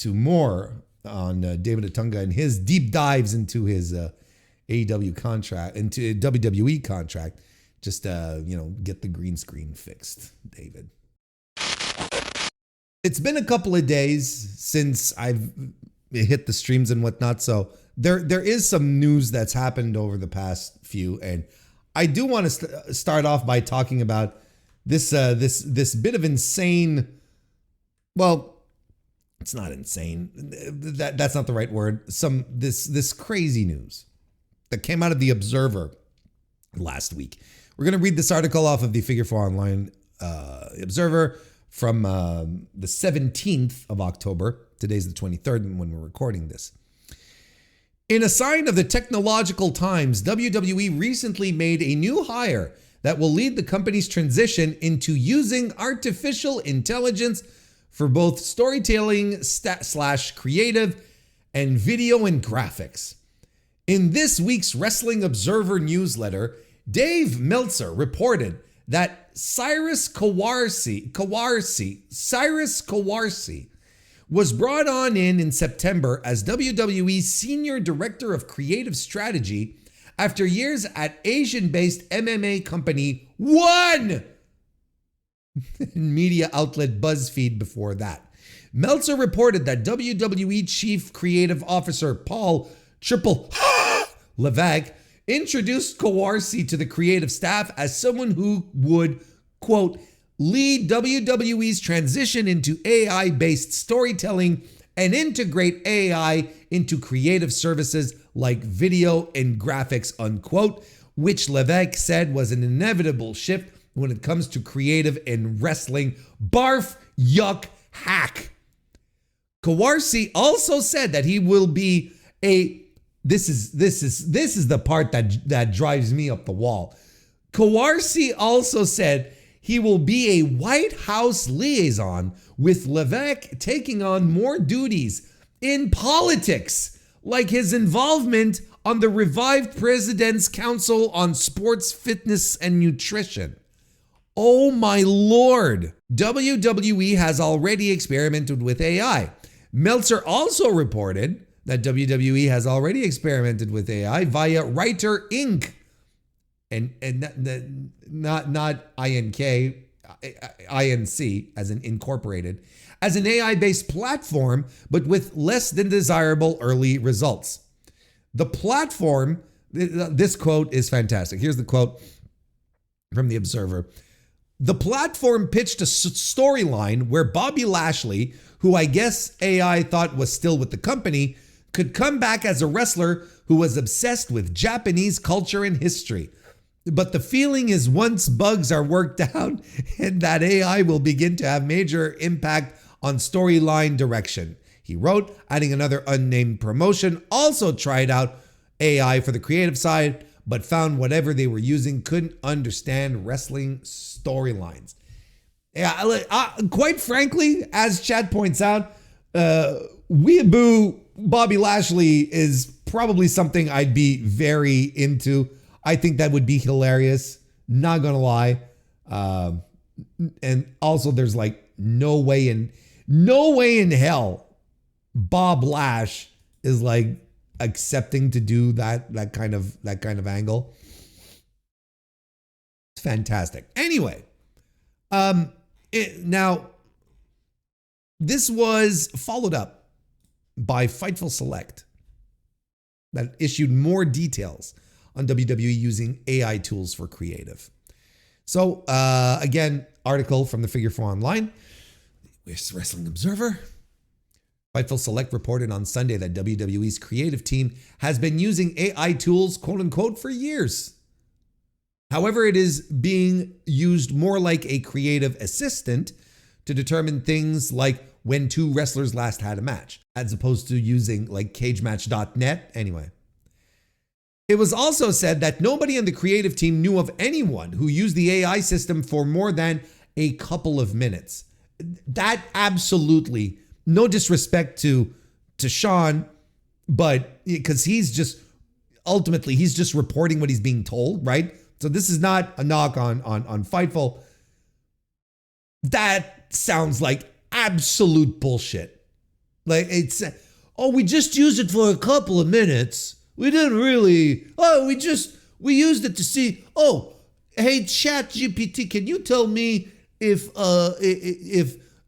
more on David Otunga and his deep dives into his AEW contract, into WWE contract. Just get the green screen fixed, David. It's been a couple of days since I've hit the streams and whatnot, so there is some news that's happened over the past few, and I do want to start off by talking about this bit of insane. Well, it's not insane. That's not the right word. This crazy news that came out of the Observer last week. We're gonna read this article off of the Figure 4 Online Observer from the 17th of October. Today's the 23rd when we're recording this. In a sign of the technological times, WWE recently made a new hire that will lead the company's transition into using artificial intelligence for both storytelling / creative and video and graphics. In this week's Wrestling Observer newsletter, Dave Meltzer reported that Cyrus Kawarsi was brought on in September as WWE's Senior Director of Creative Strategy after years at Asian-based MMA company One media outlet BuzzFeed before that. Meltzer reported that WWE Chief Creative Officer Paul Triple Levesque introduced Kawarsi to the creative staff as someone who would, quote, lead WWE's transition into AI-based storytelling and integrate AI into creative services like video and graphics, unquote, which Levesque said was an inevitable shift when it comes to creative and wrestling. Barf, yuck, hack. Kawarsi also said that he will be this is the part that drives me up the wall. Kawarsi also said he will be a White House liaison, with Levesque taking on more duties in politics, like his involvement on the revived President's Council on Sports, Fitness, and Nutrition. Oh my Lord. WWE has already experimented with AI. Meltzer also reported that WWE has already experimented with AI via Writer Inc. and not INK, INC as an incorporated, as an AI-based platform, but with less than desirable early results. The platform, this quote is fantastic. Here's the quote from the Observer. The platform pitched a storyline where Bobby Lashley, who I guess AI thought was still with the company, could come back as a wrestler who was obsessed with Japanese culture and history. But the feeling is once bugs are worked out and that AI will begin to have major impact on storyline direction. He wrote, adding another unnamed promotion also tried out AI for the creative side, but found whatever they were using couldn't understand wrestling storylines. Yeah, quite frankly, as Chad points out, Weeaboo Bobby Lashley is probably something I'd be very into. I think that would be hilarious. Not gonna lie. And also, there's like no way in hell Bob Lash is like accepting to do that kind of angle. It's fantastic. Anyway, now this was followed up by Fightful Select that issued more details on WWE using AI tools for creative. So again, article from the Figure 4 Online, Wrestling Observer. Fightful Select reported on Sunday that WWE's creative team has been using AI tools, quote unquote, for years. However, it is being used more like a creative assistant to determine things like when two wrestlers last had a match, as opposed to using like cagematch.net. Anyway, it was also said that nobody on the creative team knew of anyone who used the AI system for more than a couple of minutes. That absolutely, no disrespect to Sean, but because he's just reporting what he's being told, right? So this is not a knock on Fightful. That sounds like absolute bullshit. Like it's, oh, we just used it for a couple of minutes. We didn't really, we used it to see, oh, hey, Chat GPT, can you tell me if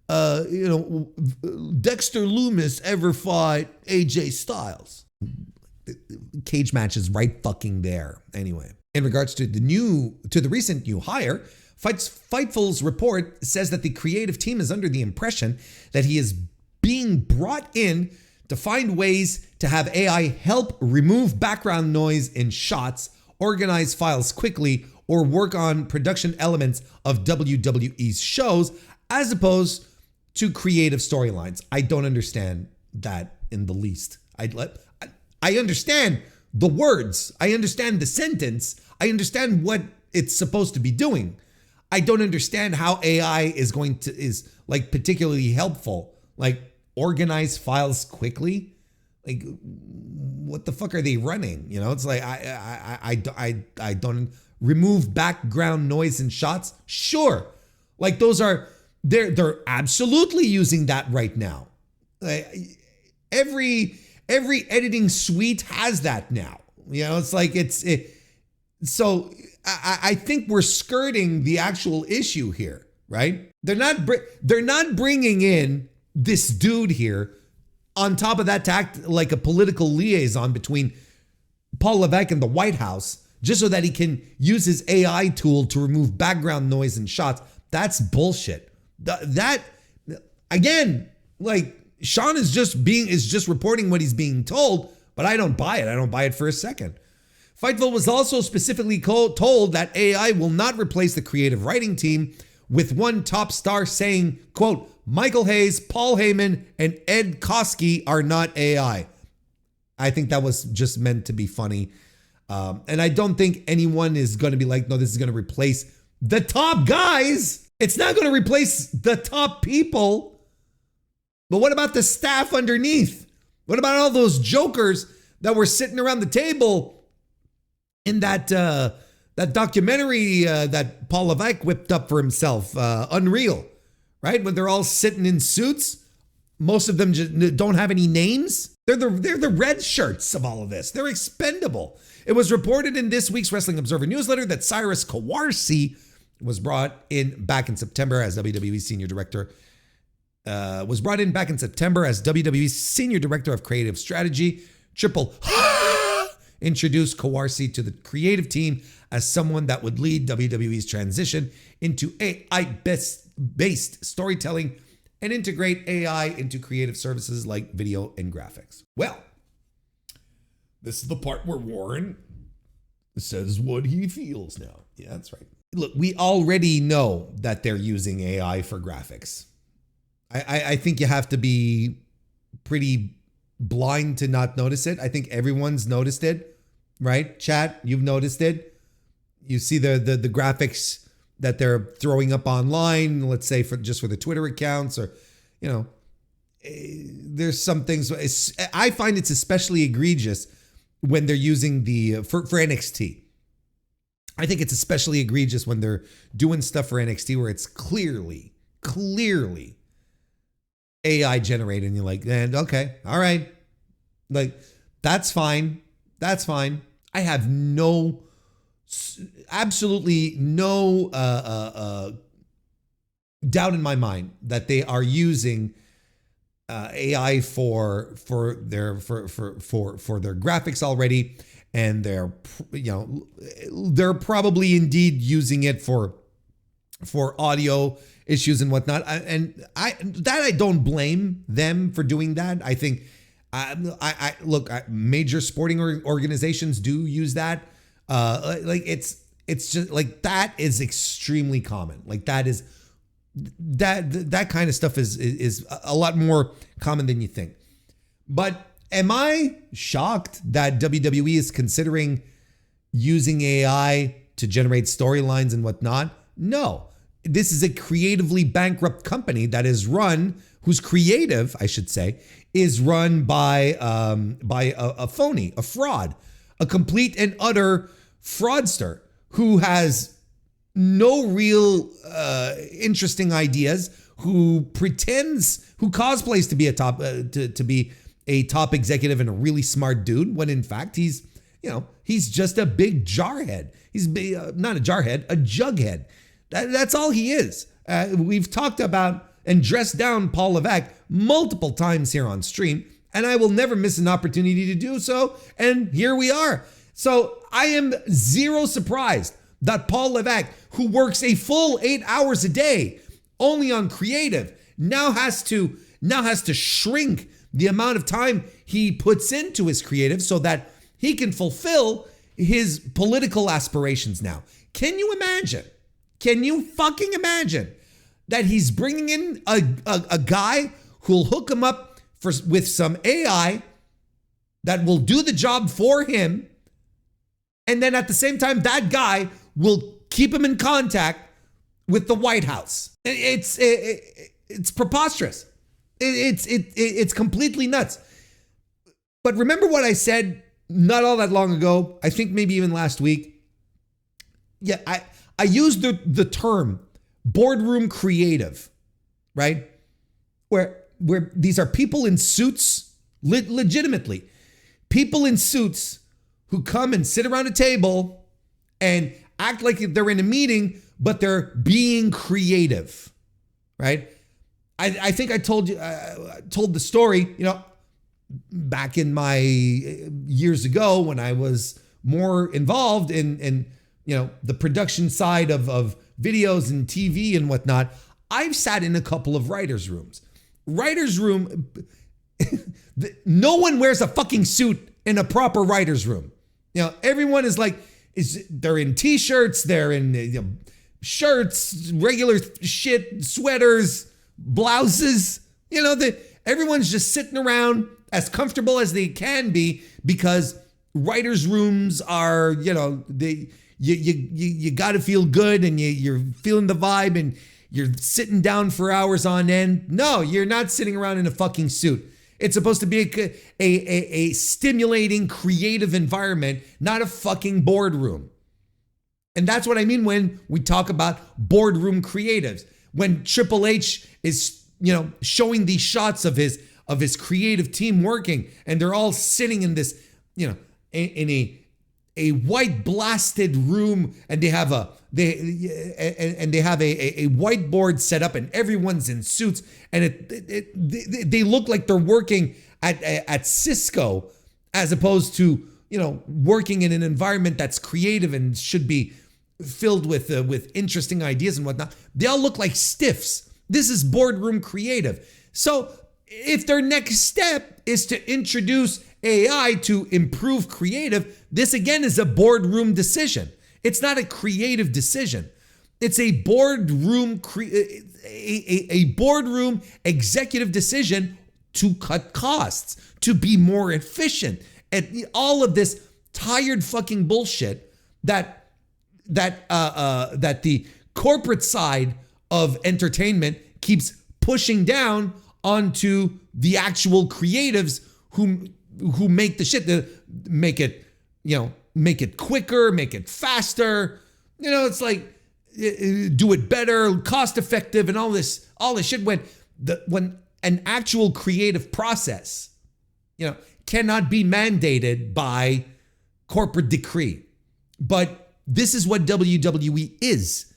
Dexter Loomis ever fought AJ Styles? Cage match is right fucking there. Anyway, in regards to the recent new hire, Fightful's report says that the creative team is under the impression that he is being brought in to find ways to have AI help remove background noise in shots, organize files quickly, or work on production elements of WWE's shows, as opposed to creative storylines. I don't understand that in the least. I understand the words. I understand the sentence. I understand what it's supposed to be doing. I don't understand how AI is like particularly helpful. Like organize files quickly. Like what the fuck are they running? It's like I don't remove background noise in shots. Sure, like they're absolutely using that right now. Every editing suite has that now. It's like so I think we're skirting the actual issue here, right? They're not bringing in this dude here on top of that to act like a political liaison between Paul Levesque and the White House just so that he can use his AI tool to remove background noise in shots. That's bullshit. That again, like Sean is just reporting what he's being told, but I don't buy it. I don't buy it for a second. Fightful was also specifically told that AI will not replace the creative writing team, with one top star saying, quote, Michael Hayes, Paul Heyman, and Ed Koskey are not AI. I think that was just meant to be funny. And I don't think anyone is going to be like, no, this is going to replace the top guys. It's not going to replace the top people. But what about the staff underneath? What about all those jokers that were sitting around the table in that documentary that Paul Levesque whipped up for himself, Unreal, right? When they're all sitting in suits, most of them just don't have any names. They're the red shirts of all of this. They're expendable. It was reported in this week's Wrestling Observer newsletter that Cyrus Kawarsi was brought in back in September as WWE Senior Director. Was brought in back in September as WWE's Senior Director of Creative Strategy. Triple introduced Kawarsi to the creative team as someone that would lead WWE's transition into AI-based storytelling and integrate AI into creative services like video and graphics. Well, this is the part where Warren says what he feels now. Yeah, that's right. Look, we already know that they're using AI for graphics. I think you have to be pretty blind to not notice it. I think everyone's noticed it, right? Chat, you've noticed it. You see the graphics that they're throwing up online, let's say for the Twitter accounts, or, there's some things. I find it's especially egregious when they're using for NXT. I think it's especially egregious when they're doing stuff for NXT where it's clearly AI generated, and you're like, okay, all right. Like, that's fine. That's fine. I have absolutely no doubt in my mind that they are using AI for their graphics already, and they're probably indeed using it for audio issues and whatnot. I don't blame them for doing that. I think major sporting organizations do use that. It's just like, that is extremely common. Like that kind of stuff is a lot more common than you think. But am I shocked that WWE is considering using AI to generate storylines and whatnot? No. This is a creatively bankrupt company that is run, whose creative, I should say, is run by a phony, a fraud, a complete and utter fraudster who has no real interesting ideas, who cosplays to be a top executive and a really smart dude, when in fact he's just a big jarhead. He's not a jarhead, a jughead. That's all he is. We've talked about and dressed down Paul Levesque multiple times here on stream, and I will never miss an opportunity to do so. And here we are. So I am zero surprised that Paul Levesque, who works a full 8 hours a day only on creative, now has to shrink the amount of time he puts into his creative so that he can fulfill his political aspirations now. Can you imagine? Can you fucking imagine that he's bringing in a guy who'll hook him up with some AI that will do the job for him, and then at the same time, that guy will keep him in contact with the White House? It's preposterous. It's completely nuts. But remember what I said not all that long ago, I think maybe even last week. Yeah, I used the term boardroom creative, right? Where these are people in suits, legitimately, people in suits who come and sit around a table and act like they're in a meeting, but they're being creative, right? I think I told the story, back in my years ago when I was more involved in the production side of videos and TV and whatnot. I've sat in a couple of writers' rooms. Writers' room, no one wears a fucking suit in a proper writer's room. Everyone is like, they're in t-shirts, they're in shirts, regular shit, sweaters, blouses. Everyone's just sitting around as comfortable as they can be, because writers' rooms are, you got to feel good, and you're feeling the vibe, and you're sitting down for hours on end. No, you're not sitting around in a fucking suit. It's supposed to be a stimulating, creative environment, not a fucking boardroom. And that's what I mean when we talk about boardroom creatives. When Triple H is, showing these shots of his creative team working, and they're all sitting in this, in a white blasted room, and they have a whiteboard set up, and everyone's in suits, and they look like they're working at Cisco, as opposed to working in an environment that's creative and should be filled with interesting ideas and whatnot. They all look like stiffs. This is boardroom creative. So if their next step is to introduce AI to improve creative, this again is a boardroom decision. It's not a creative decision. It's a boardroom a boardroom executive decision to cut costs, to be more efficient, and all of this tired fucking bullshit that the corporate side of entertainment keeps pushing down onto the actual creatives who make the shit, to make it quicker, make it faster. It's like, do it better, cost effective, and all this shit, when an actual creative process, cannot be mandated by corporate decree. But this is what WWE is.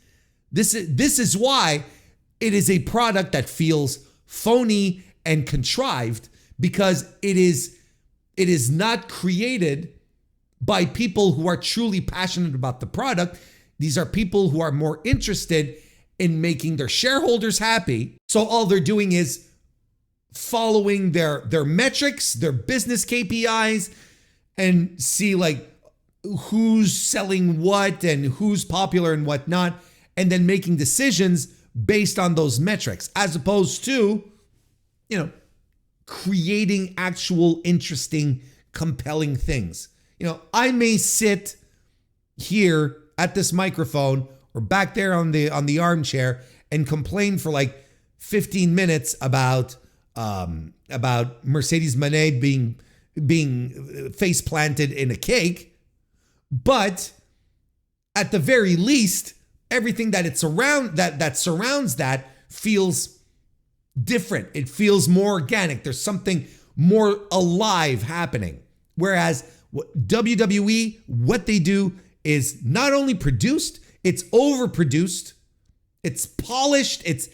This is why it is a product that feels phony and contrived, because it is not created by people who are truly passionate about the product. These are people who are more interested in making their shareholders happy. So all they're doing is following their metrics, their business KPIs, and see like who's selling what and who's popular and whatnot, and then making decisions based on those metrics, as opposed to, creating actual interesting, compelling things. I may sit here at this microphone or back there on the armchair and complain for like 15 minutes about Mercedes Mone being face planted in a cake. But at the very least, everything that surrounds that feels different. It feels more organic. There's something more alive happening. Whereas WWE, what they do is not only produced, it's overproduced, it's polished, it's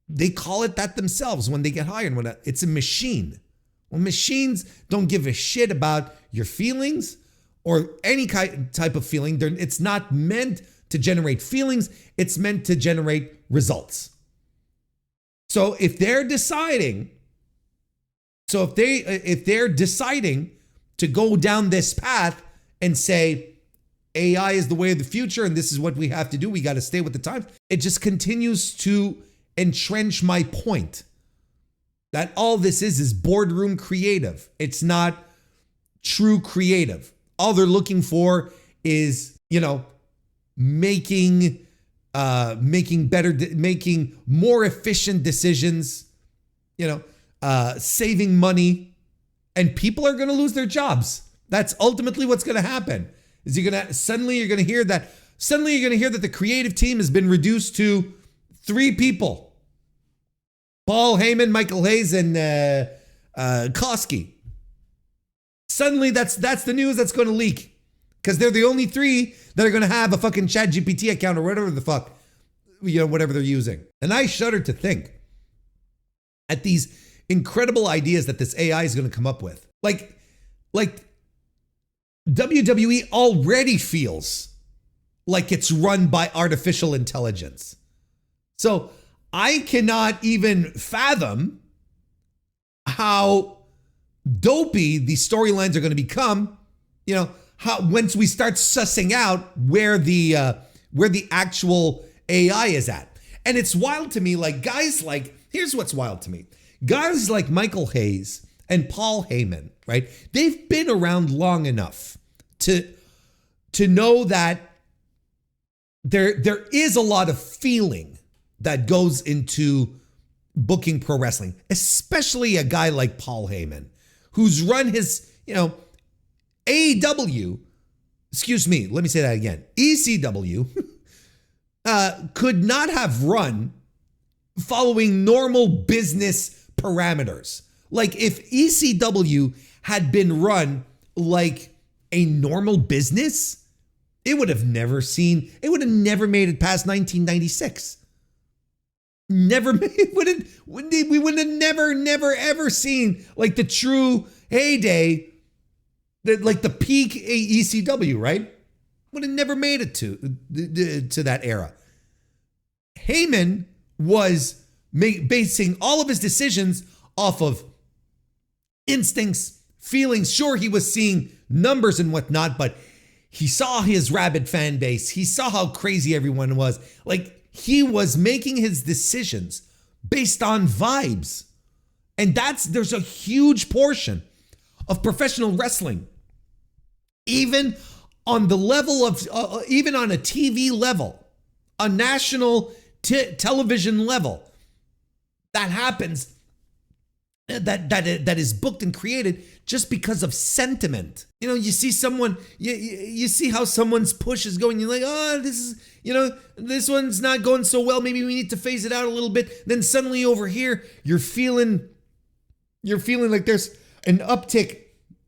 they call it that themselves when they get hired. It's a machine. Well, machines don't give a shit about your feelings or any type of feeling. It's not meant to generate feelings. It's meant to generate results. So if they're deciding to go down this path and say AI is the way of the future and this is what we have to do, we got to stay with the times, it just continues to entrench my point that all this is boardroom creative. It's not true creative. All they're looking for is, making more efficient decisions, saving money, and people are going to lose their jobs. That's ultimately what's going to happen. Suddenly you're going to hear that the creative team has been reduced to 3 people: Paul Heyman, Michael Hayes, and Koski. Suddenly that's the news that's going to leak, because they're the only 3 that are going to have a fucking ChatGPT account or whatever the fuck, whatever they're using. And I shudder to think at these incredible ideas that this AI is going to come up with. Like WWE already feels like it's run by artificial intelligence. So I cannot even fathom how dopey these storylines are going to become, once we start sussing out where the actual AI is at. And it's wild to me, here's what's wild to me. Guys like Michael Hayes and Paul Heyman, right? They've been around long enough to know that there is a lot of feeling that goes into booking pro wrestling, especially a guy like Paul Heyman, who's run his, AEW, excuse me, let me say that again, ECW, could not have run following normal business parameters. Like if ECW had been run like a normal business, it would have never made it past 1996. We would have never ever seen like the true heyday, like the peak ECW, right? Would have never made it to that era. Heyman was basing all of his decisions off of instincts, feelings. Sure, he was seeing numbers and whatnot, but he saw his rabid fan base. He saw how crazy everyone was. Like, he was making his decisions based on vibes. And there's a huge portion of professional wrestling, even on the level of, even on a TV level, a national television level, that happens, that is booked and created just because of sentiment. You see someone, you see how someone's push is going. You're like, oh, this is, this one's not going so well. Maybe we need to phase it out a little bit. Then suddenly over here, you're feeling like there's an uptick,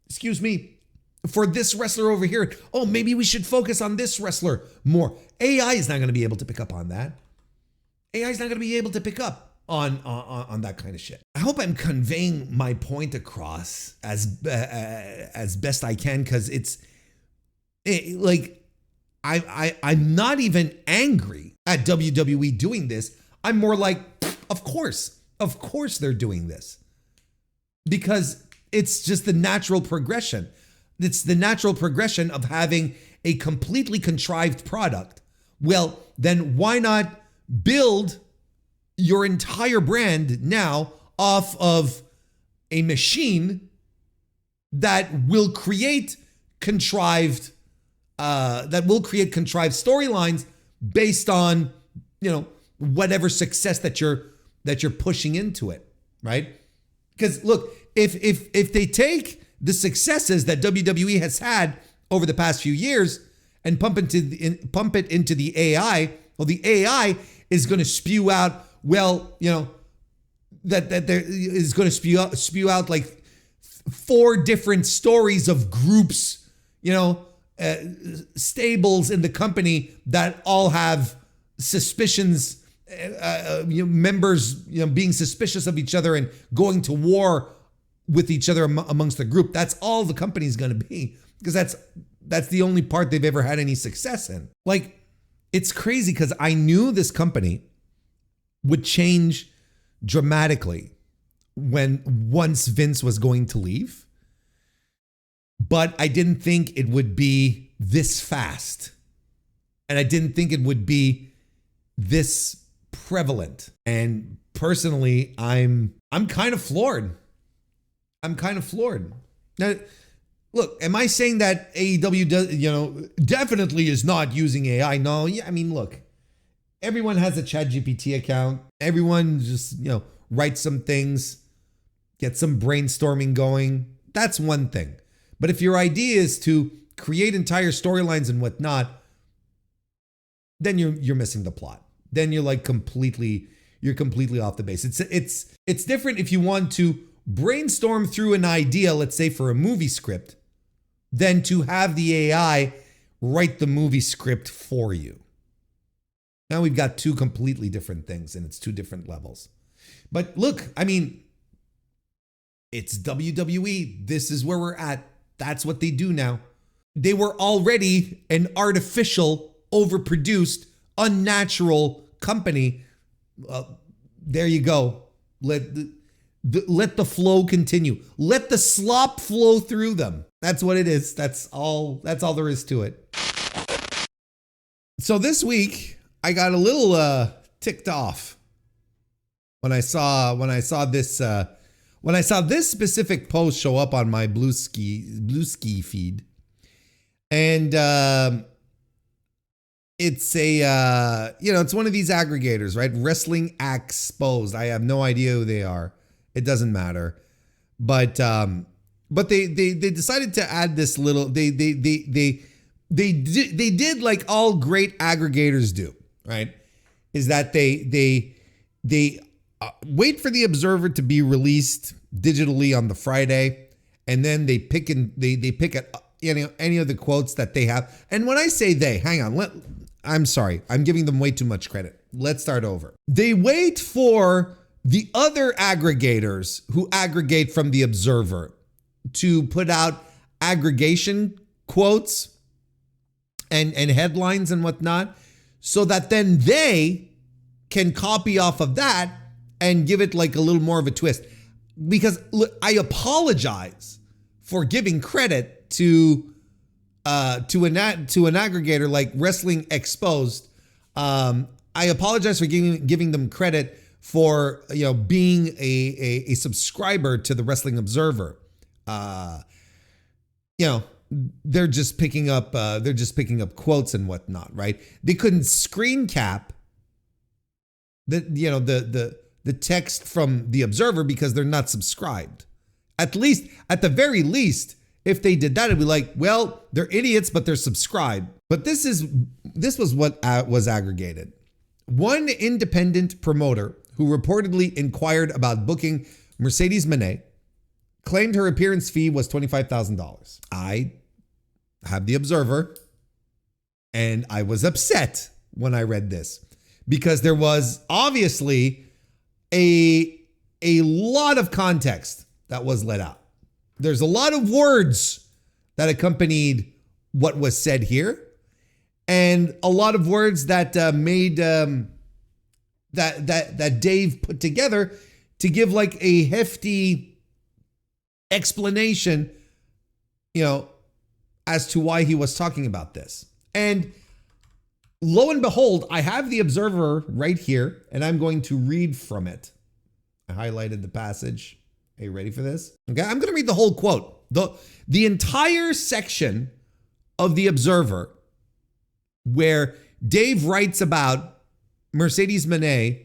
excuse me, for this wrestler over here. Oh, maybe we should focus on this wrestler more. AI is not going to be able to pick up on that. AI is not going to be able to pick up on that kind of shit. I hope I'm conveying my point across as best I can, because I'm not even angry at WWE doing this. I'm more like, of course they're doing this, because it's just the natural progression. It's the natural progression of having a completely contrived product. Well, then why not build your entire brand now off of a machine that will create contrived storylines based on, whatever success that you're pushing into it, right? Because look, if they take the successes that WWE has had over the past few years and pump it into the AI, well, the AI is going to spew out, that there is going to spew out like 4 different stories of groups, stables in the company that all have suspicions, members being suspicious of each other and going to war with each other amongst the group. That's all the company's going to be, because that's the only part they've ever had any success in. Like, it's crazy because I knew this company would change dramatically once Vince was going to leave, but I didn't think it would be this fast, and I didn't think it would be this prevalent. And personally, I'm kind of floored. Now, look, am I saying that AEW does, definitely is not using AI? No, yeah, I mean, look, everyone has a ChatGPT account. Everyone just, writes some things, get some brainstorming going. That's one thing. But if your idea is to create entire storylines and whatnot, then you're missing the plot. Then you're completely off the base. It's different if you want to brainstorm through an idea, let's say for a movie script, than to have the AI write the movie script for you. Now we've got two completely different things, and it's two different levels. But look, I mean, it's WWE. This is where we're at. That's what they do now. They were already an artificial, overproduced, unnatural company. There you go. Let the flow continue. Let the slop flow through them. That's what it is. That's all there is to it. So this week I got a little ticked off when I saw this specific post show up on my Blue Ski feed. And it's it's one of these aggregators, right? Wrestling Exposed. I have no idea who they are. It doesn't matter. But they decided to add this little, they did like all great aggregators do, right? Is that they wait for the Observer to be released digitally on the Friday, and then they pick at any of the quotes that they have. And when I say they, hang on, I'm sorry, I'm giving them way too much credit. Let's start over. They wait for the other aggregators who aggregate from the Observer to put out aggregation quotes and headlines and whatnot, so that then they can copy off of that and give it like a little more of a twist. Because look, I apologize for giving credit to an aggregator like Wrestling Exposed. I apologize for giving them credit for being a subscriber to the Wrestling Observer. They're just picking up quotes and whatnot, right? They couldn't screen cap the text from the Observer because they're not subscribed. At the very least, if they did that, it'd be like, well, they're idiots, but they're subscribed. But this was what was aggregated. One independent promoter who reportedly inquired about booking Mercedes Mone claimed her appearance fee was $25,000. I have the Observer, and I was upset when I read this because there was obviously a lot of context that was let out. There's a lot of words that accompanied what was said here, and a lot of words that made that Dave put together to give like a hefty explanation, as to why he was talking about this. And lo and behold, I have the Observer right here, and I'm going to read from it. I highlighted the passage. Are you ready for this? Okay, I'm going to read the whole quote. The entire section of the Observer where Dave writes about Mercedes Mone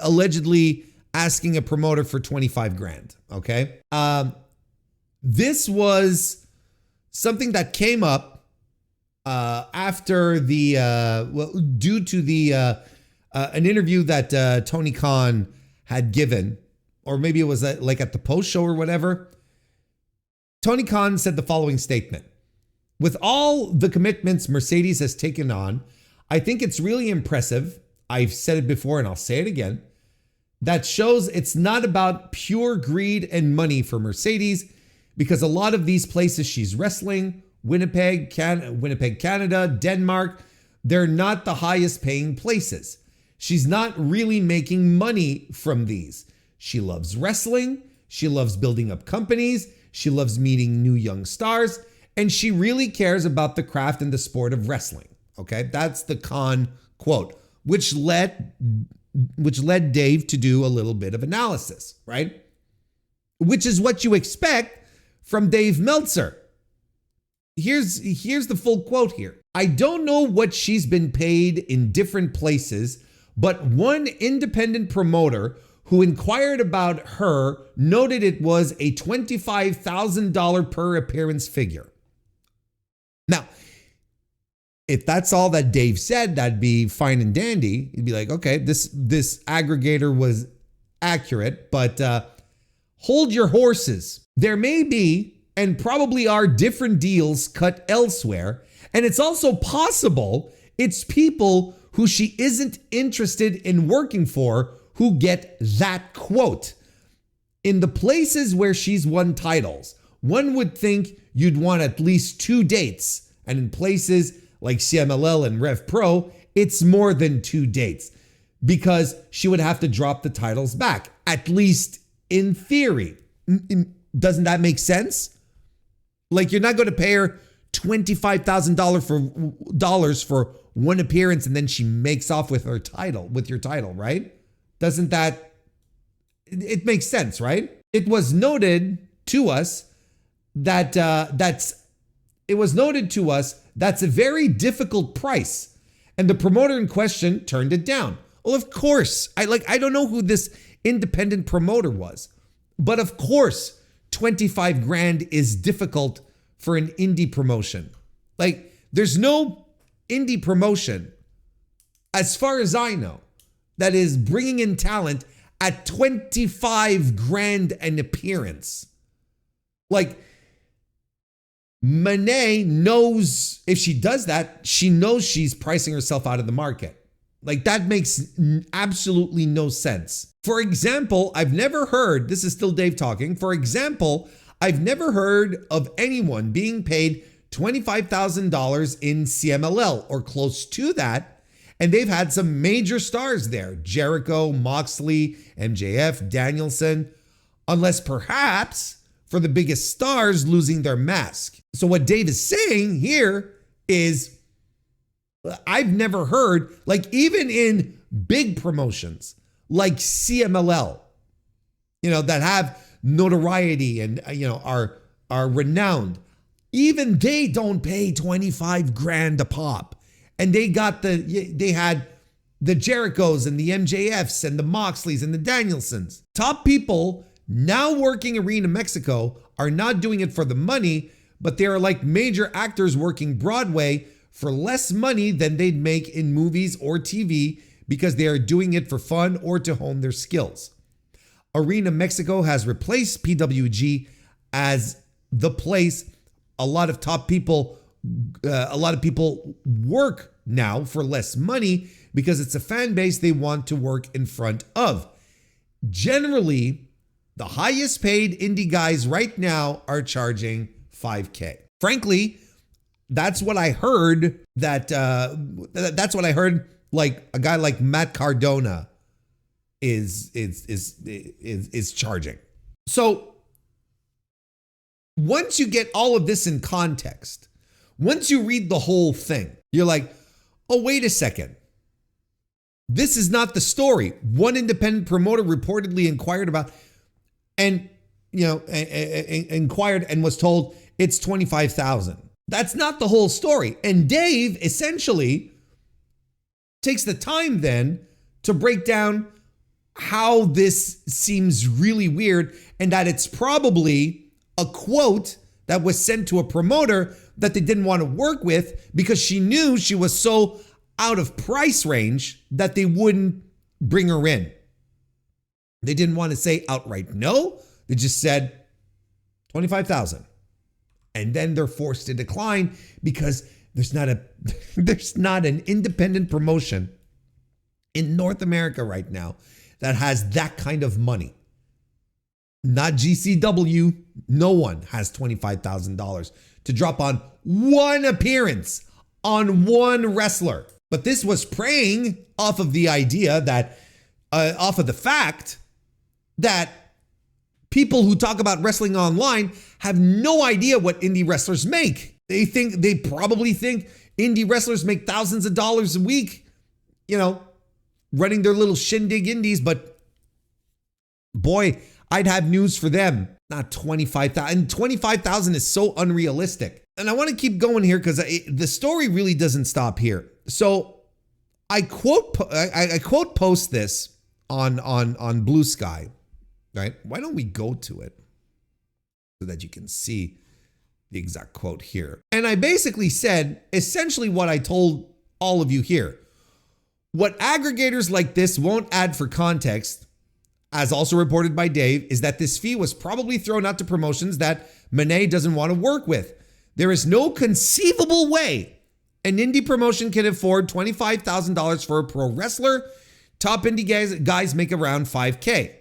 allegedly asking a promoter for $25,000. Okay. This was something that came up after due to an interview that Tony Khan had given, or maybe it was like at the post show or whatever. Tony Khan said the following statement. With all the commitments Mercedes has taken on, I think it's really impressive. I've said it before and I'll say it again. That shows it's not about pure greed and money for Mercedes, because a lot of these places she's wrestling, Winnipeg, Canada, Denmark, they're not the highest paying places. She's not really making money from these. She loves wrestling. She loves building up companies. She loves meeting new young stars. And she really cares about the craft and the sport of wrestling. Okay, that's the Khan quote, which led Dave to do a little bit of analysis, right? Which is what you expect from Dave Meltzer. Here's the full quote here. I don't know what she's been paid in different places, but one independent promoter who inquired about her noted it was a $25,000 per appearance figure. Now, if that's all that Dave said, that'd be fine and dandy. You'd be like, okay, this aggregator was accurate, but hold your horses. There may be, and probably are, different deals cut elsewhere. And it's also possible it's people who she isn't interested in working for who get that quote. In the places where she's won titles, one would think you'd want at least 2 dates. And in places like CMLL and Rev Pro, it's more than 2 dates, because she would have to drop the titles back, at least in theory. Doesn't that make sense? Like, you're not going to pay her $25,000 for one appearance and then she makes off with your title, right? Doesn't that, it makes sense, right? It was noted to us that that's a very difficult price, and the promoter in question turned it down. Well, of course, I don't know who this independent promoter was, but of course, 25 grand is difficult for an indie promotion. Like, there's no indie promotion, as far as I know, that is bringing in talent at 25 grand an appearance. Like, Mone knows if she does that, she knows she's pricing herself out of the market. Like, that makes absolutely no sense. For example, I've never heard, this is still Dave talking. For example, I've never heard of anyone being paid $25,000 in CMLL or close to that. And they've had some major stars there: Jericho, Moxley, MJF, Danielson, unless perhaps for the biggest stars losing their mask. So what Dave is saying here is, I've never heard, like, even in big promotions like CMLL, that have notoriety and, are renowned, even they don't pay 25 grand a pop. And they had the Jerichos and the MJFs and the Moxleys and the Danielsons. Top people now working Arena Mexico are not doing it for the money, but they are like major actors working Broadway for less money than they'd make in movies or TV, because they are doing it for fun or to hone their skills. Arena Mexico has replaced PWG as the place a lot of people work now for less money, because it's a fan base they want to work in front of. Generally, the highest paid indie guys right now are charging $5K. Frankly, that's what I heard. That's what I heard. Like, a guy like Matt Cardona is charging. So once you get all of this in context, once you read the whole thing, you're like, oh, wait a second. This is not the story. One independent promoter reportedly inquired about, and inquired and was told it's 25,000. That's not the whole story. And Dave essentially takes the time then to break down how this seems really weird, and that it's probably a quote that was sent to a promoter that they didn't want to work with, because she knew she was so out of price range that they wouldn't bring her in. They didn't want to say outright no. They just said 25,000. And then they're forced to decline because there's not an independent promotion in North America right now that has that kind of money. Not GCW. No one has $25,000 to drop on one appearance on one wrestler. But this was preying off of the idea that, off of the fact that people who talk about wrestling online have no idea what indie wrestlers make. They probably think indie wrestlers make thousands of dollars a week, running their little shindig indies. But boy, I'd have news for them. Not 25,000. And 25,000 is so unrealistic. And I want to keep going here because the story really doesn't stop here. So I quote post this on Blue Sky, right? Why don't we go to it so that you can see the exact quote here? And I basically said essentially what I told all of you here. What aggregators like this won't add for context, as also reported by Dave, is that this fee was probably thrown out to promotions that Mone doesn't want to work with. There is no conceivable way an indie promotion can afford $25,000 for a pro wrestler. Top indie guys make around $5,000.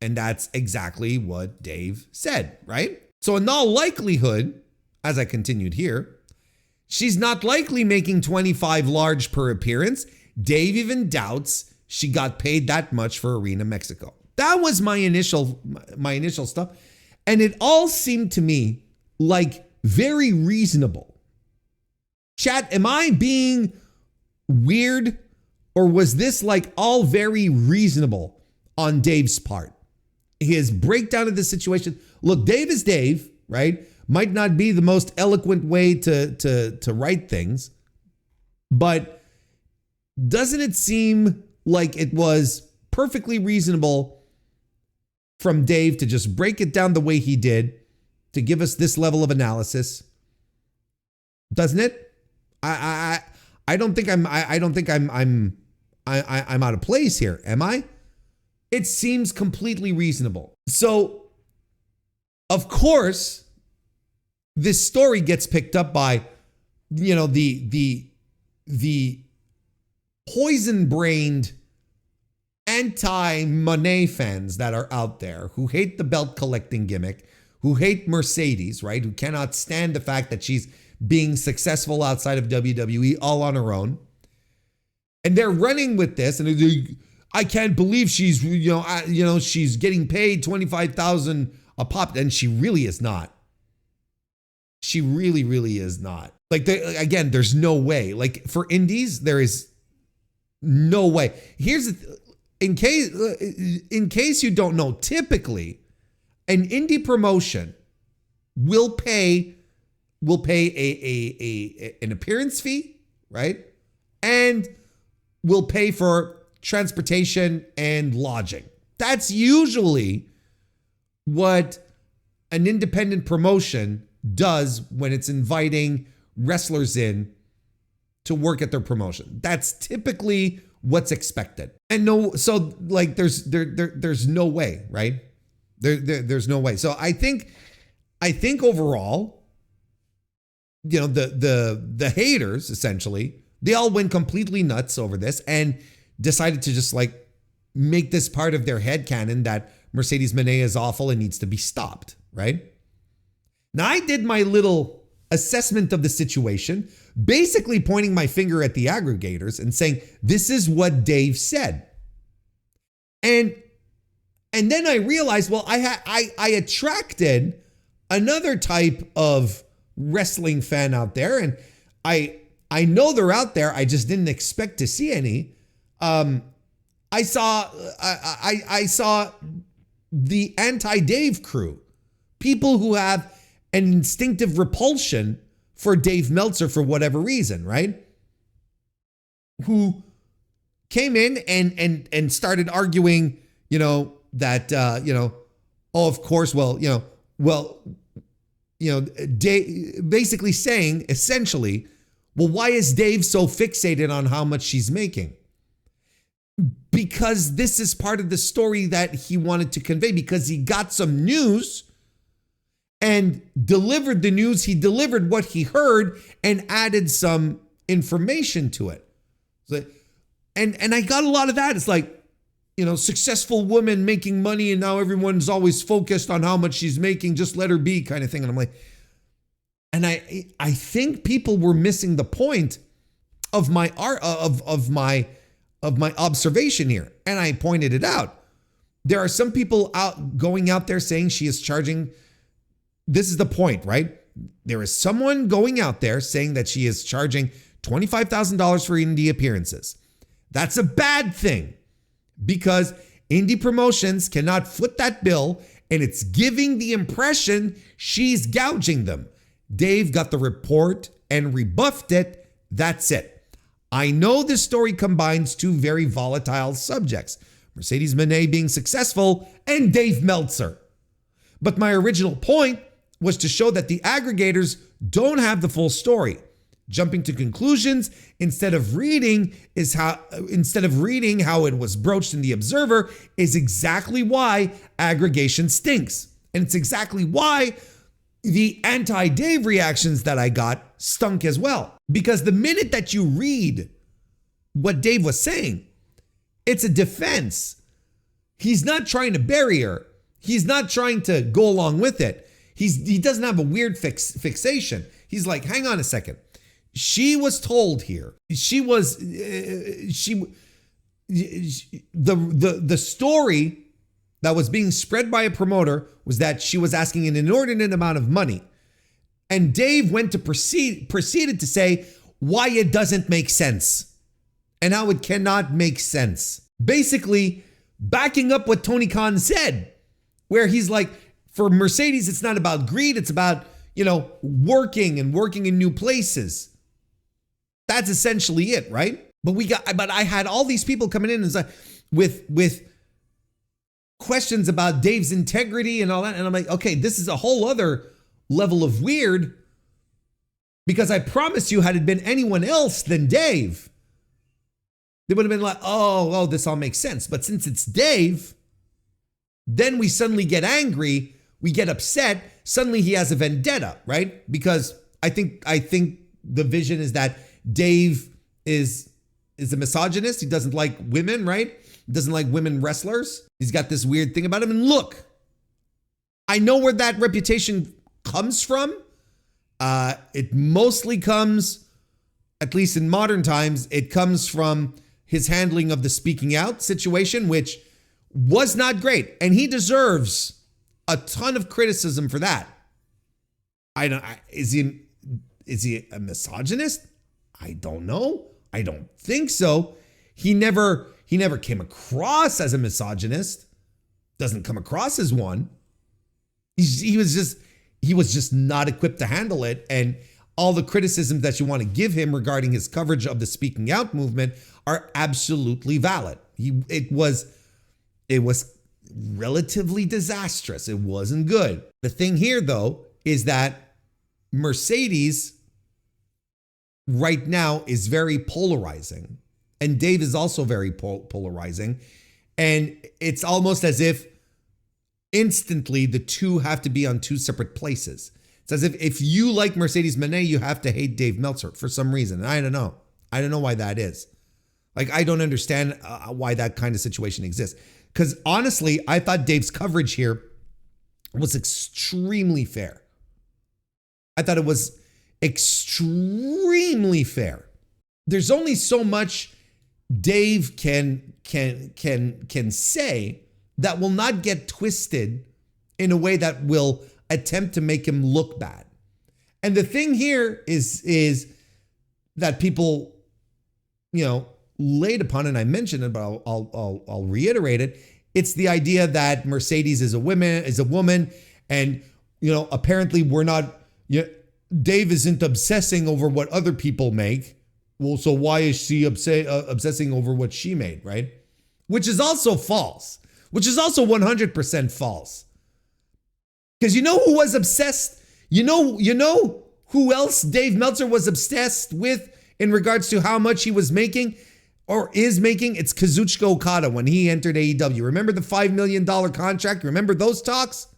And that's exactly what Dave said, right? So in all likelihood, as I continued here, she's not likely making $25 large per appearance. Dave even doubts she got paid that much for Arena Mexico. That was my initial stuff. And it all seemed to me like very reasonable. Chat, am I being weird, or was this like all very reasonable on Dave's part? His breakdown of the situation. Look, Dave is Dave, right? Might not be the most eloquent way to write things, but doesn't it seem like it was perfectly reasonable from Dave to just break it down the way he did, to give us this level of analysis? Doesn't it? I don't think I'm out of place here, am I? It seems completely reasonable. So, of course, this story gets picked up by, the poison-brained anti-Mone fans that are out there who hate the belt collecting gimmick, who hate Mercedes, right? Who cannot stand the fact that she's being successful outside of WWE all on her own. And they're running with this, and I can't believe she's, she's getting paid $25,000 a pop, and she really is not. She really, really is not. Like, again, there's no way. Like, for indies, there is no way. Here's in case you don't know, typically an indie promotion will pay an appearance fee, right? And will pay for transportation and lodging. That's usually what an independent promotion does when it's inviting wrestlers in to work at their promotion. That's typically what's expected. And there's no way, right? There's no way. So I think overall, the haters, essentially, they all went completely nuts over this and decided to just make this part of their headcanon that Mercedes Mone is awful and needs to be stopped, right? Now, I did my little assessment of the situation, basically pointing my finger at the aggregators and saying, this is what Dave said. And then I realized, well, I attracted another type of wrestling fan out there, and I know they're out there. I just didn't expect to see any. I saw the anti-Dave crew, people who have an instinctive repulsion for Dave Meltzer for whatever reason, right? Who came in and started arguing, that oh, of course, Dave, basically saying essentially, well, why is Dave so fixated on how much she's making? Because this is part of the story that he wanted to convey, because he got some news and delivered the news. He delivered what he heard and added some information to it. And I got a lot of that. It's like, successful woman making money, and now everyone's always focused on how much she's making. Just let her be, kind of thing. And I'm like, and I think people were missing the point of my observation here, and I pointed it out. There are some people going out there saying she is charging. This is the point, right? There is someone going out there saying that she is charging $25,000 for indie appearances. That's a bad thing, because indie promotions cannot foot that bill, and it's giving the impression she's gouging them. Dave got the report and rebuffed it. That's it. I know this story combines two very volatile subjects, Mercedes Mone being successful and Dave Meltzer. But my original point was to show that the aggregators don't have the full story. Jumping to conclusions instead of reading how it was broached in the Observer is exactly why aggregation stinks. And it's exactly why the anti-Dave reactions that I got stunk as well. Because the minute that you read what Dave was saying, it's a defense. He's not trying to bury her. He's not trying to go along with it. He doesn't have a weird fixation. He's like, hang on a second. She was told here. The story that was being spread by a promoter was that she was asking an inordinate amount of money. And Dave went to proceeded to say why it doesn't make sense and how it cannot make sense. Basically, backing up what Tony Khan said, where he's like, for Mercedes, it's not about greed. It's about, working in new places. That's essentially it, right? But I had all these people coming in and with questions about Dave's integrity and all that. And I'm like, okay, this is a whole other level of weird, because I promise you, had it been anyone else than Dave, they would have been like, oh, this all makes sense. But since it's Dave, then we suddenly get angry, we get upset. Suddenly he has a vendetta, right? Because I think the vision is that Dave is a misogynist. He doesn't like women, right? He doesn't like women wrestlers. He's got this weird thing about him. And look, I know where that reputation comes from. It mostly comes, at least in modern times, it comes from his handling of the speaking out situation, which was not great. And he deserves a ton of criticism for that. Is he a misogynist? I don't know. I don't think so. He never came across as a misogynist. Doesn't come across as one. He was just not equipped to handle it. And all the criticisms that you want to give him regarding his coverage of the speaking out movement are absolutely valid. It was relatively disastrous. It wasn't good. The thing here, though, is that Mercedes right now is very polarizing, and Dave is also very polarizing, and it's almost as if instantly the two have to be on two separate places. It's as if you like Mercedes Mone, you have to hate Dave Meltzer for some reason. I don't know why that is. Like, I don't understand why that kind of situation exists. Because honestly, I thought Dave's coverage here was extremely fair. I thought it was extremely fair. There's only so much Dave can say that will not get twisted in a way that will attempt to make him look bad. And the thing here is that people, laid upon, and I mentioned it, but I'll reiterate it. It's the idea that Mercedes is a woman, and apparently we're not. Dave isn't obsessing over what other people make. Well, so why is she obsessing over what she made, right? Which is also false. Which is also 100% false. Because you know who was obsessed? You know who else Dave Meltzer was obsessed with in regards to how much he was making or is making? It's Kazuchika Okada when he entered AEW. Remember the $5 million contract? Remember those talks?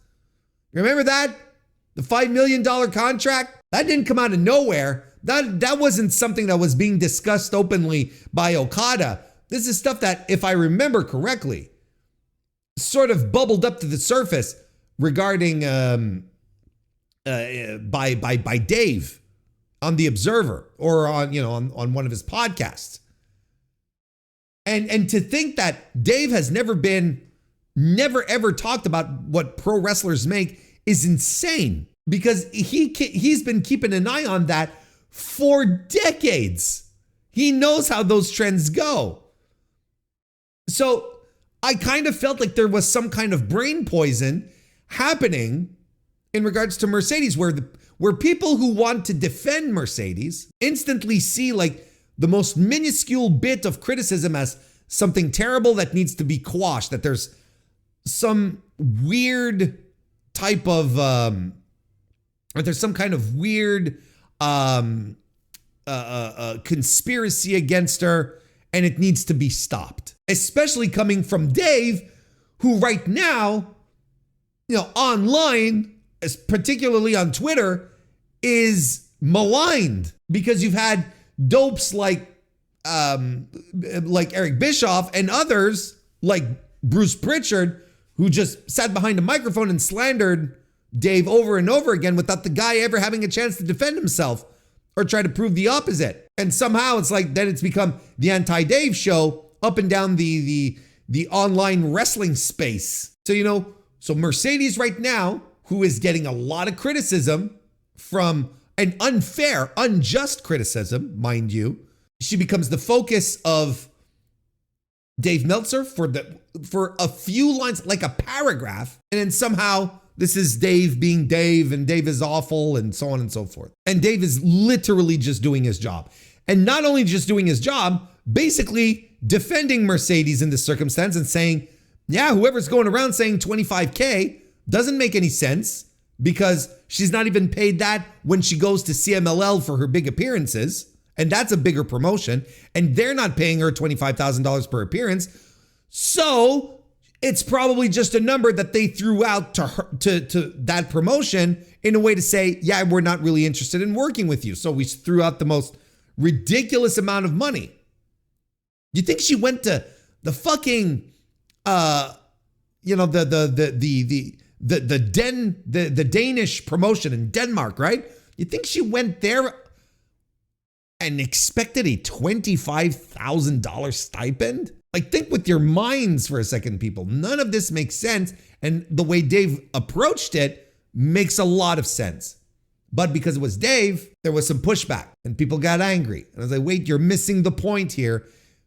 Remember that? The $5 million contract, that didn't come out of nowhere. That wasn't something that was being discussed openly by Okada. This is stuff that, if I remember correctly, sort of bubbled up to the surface regarding by Dave on The Observer or on one of his podcasts. And to think that Dave has never ever talked about what pro wrestlers make is insane, because he's been keeping an eye on that for decades. He knows how those trends go. So I kind of felt like there was some kind of brain poison happening in regards to Mercedes, where people who want to defend Mercedes instantly see like the most minuscule bit of criticism as something terrible that needs to be quashed, that there's some weird type of, or there's some kind of weird conspiracy against her, and it needs to be stopped. Especially coming from Dave, who right now, online, particularly on Twitter, is maligned because you've had dopes like Eric Bischoff and others like Bruce Pritchard, who just sat behind a microphone and slandered Dave over and over again without the guy ever having a chance to defend himself or try to prove the opposite. And somehow it's like then it's become the anti-Dave show up and down the online wrestling space. So Mercedes right now, who is getting a lot of criticism from an unfair, unjust criticism, mind you, she becomes the focus of Dave Meltzer for a few lines, like a paragraph, and then somehow this is Dave being Dave, and Dave is awful, and so on and so forth. And Dave is literally just doing his job. And not only just doing his job, basically defending Mercedes in this circumstance and saying, yeah, whoever's going around saying 25K doesn't make any sense because she's not even paid that when she goes to CMLL for her big appearances. And that's a bigger promotion. And they're not paying her $25,000 per appearance. So it's probably just a number that they threw out to her, to that promotion in a way to say, yeah, we're not really interested in working with you. So we threw out the most ridiculous amount of money. You think she went to the fucking, the Danish promotion in Denmark, right? You think she went there and expected a $25,000 stipend? Like, think with your minds for a second, people. None of this makes sense. And the way Dave approached it makes a lot of sense. But because it was Dave, there was some pushback and people got angry. And I was like, wait, you're missing the point here.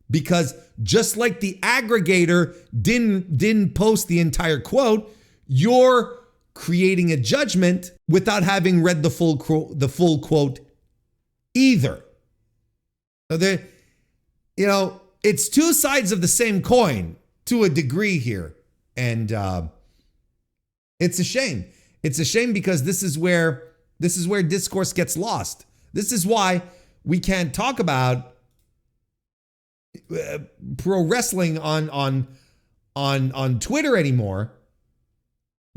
Because just like the aggregator didn't post the entire quote, you're creating a judgment without having read the full quote either. So it's two sides of the same coin to a degree here. And it's a shame. It's a shame because this is where discourse gets lost. This is why we can't talk about pro wrestling on Twitter anymore,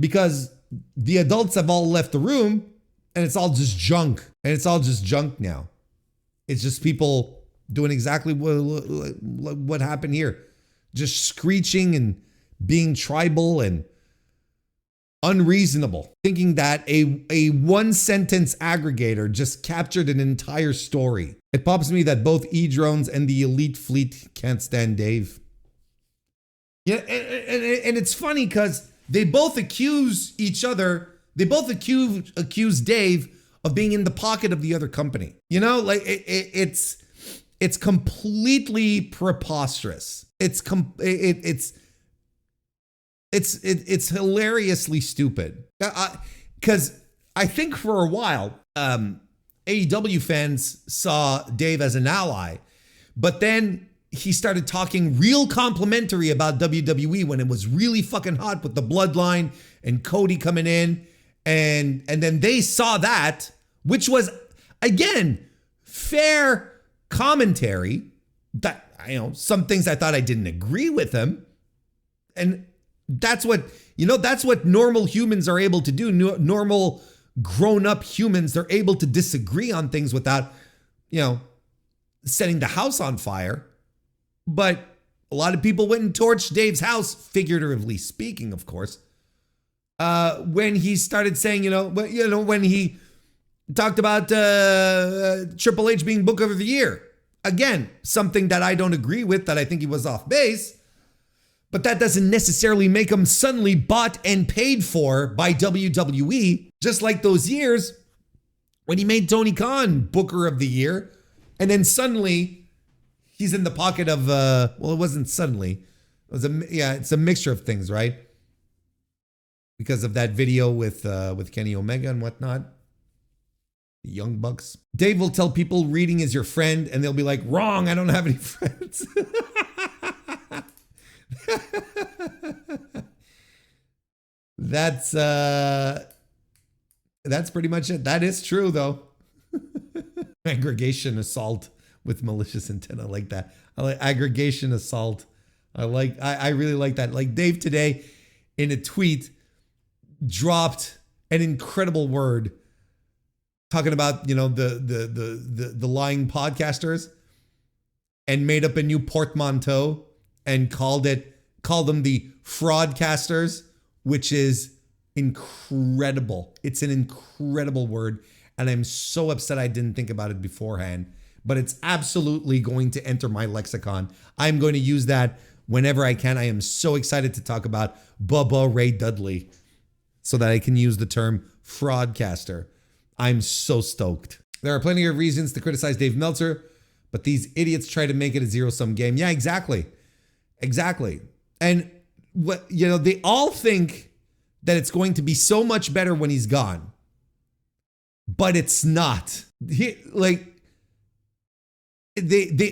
because the adults have all left the room and it's all just junk. And it's all just junk now. It's just people doing exactly what happened here. Just screeching and being tribal and unreasonable, thinking that a one sentence aggregator just captured an entire story. It pops me that both E-Drones and the Elite Fleet can't stand Dave. Yeah, and it's funny because they both accuse each other. They both accuse Dave of being in the pocket of the other company. It's completely preposterous. It's hilariously stupid. Because I think for a while, AEW fans saw Dave as an ally, but then he started talking real complimentary about WWE when it was really fucking hot with the Bloodline and Cody coming in. And then they saw that, which was, again, fair commentary. That, some things I thought I didn't agree with him. And that's what normal humans are able to do. Normal, grown-up humans. They're able to disagree on things without, setting the house on fire. But a lot of people went and torched Dave's house, figuratively speaking, of course, when he started saying, when he talked about Triple H being Book of the Year. Again, something that I don't agree with, that I think he was off base. But that doesn't necessarily make him suddenly bought and paid for by WWE, just like those years when he made Tony Khan Booker of the Year, and then suddenly he's in the pocket of, it wasn't suddenly. It's a mixture of things, right? Because of that video with Kenny Omega and whatnot. The Young Bucks. Dave will tell people reading is your friend, and they'll be like, wrong, I don't have any friends. That's pretty much it. That is true, though. Aggregation assault with malicious intent. I like that. I like aggregation assault. I really like that. Like Dave today in a tweet dropped an incredible word talking about, the lying podcasters, and made up a new portmanteau and called them the fraudcasters, which is incredible. It's an incredible word. And I'm so upset I didn't think about it beforehand, but it's absolutely going to enter my lexicon. I'm going to use that whenever I can. I am so excited to talk about Bubba Ray Dudley so that I can use the term fraudcaster. I'm so stoked. There are plenty of reasons to criticize Dave Meltzer, but these idiots try to make it a zero-sum game. Yeah, exactly. And they all think that it's going to be so much better when he's gone, but it's not. They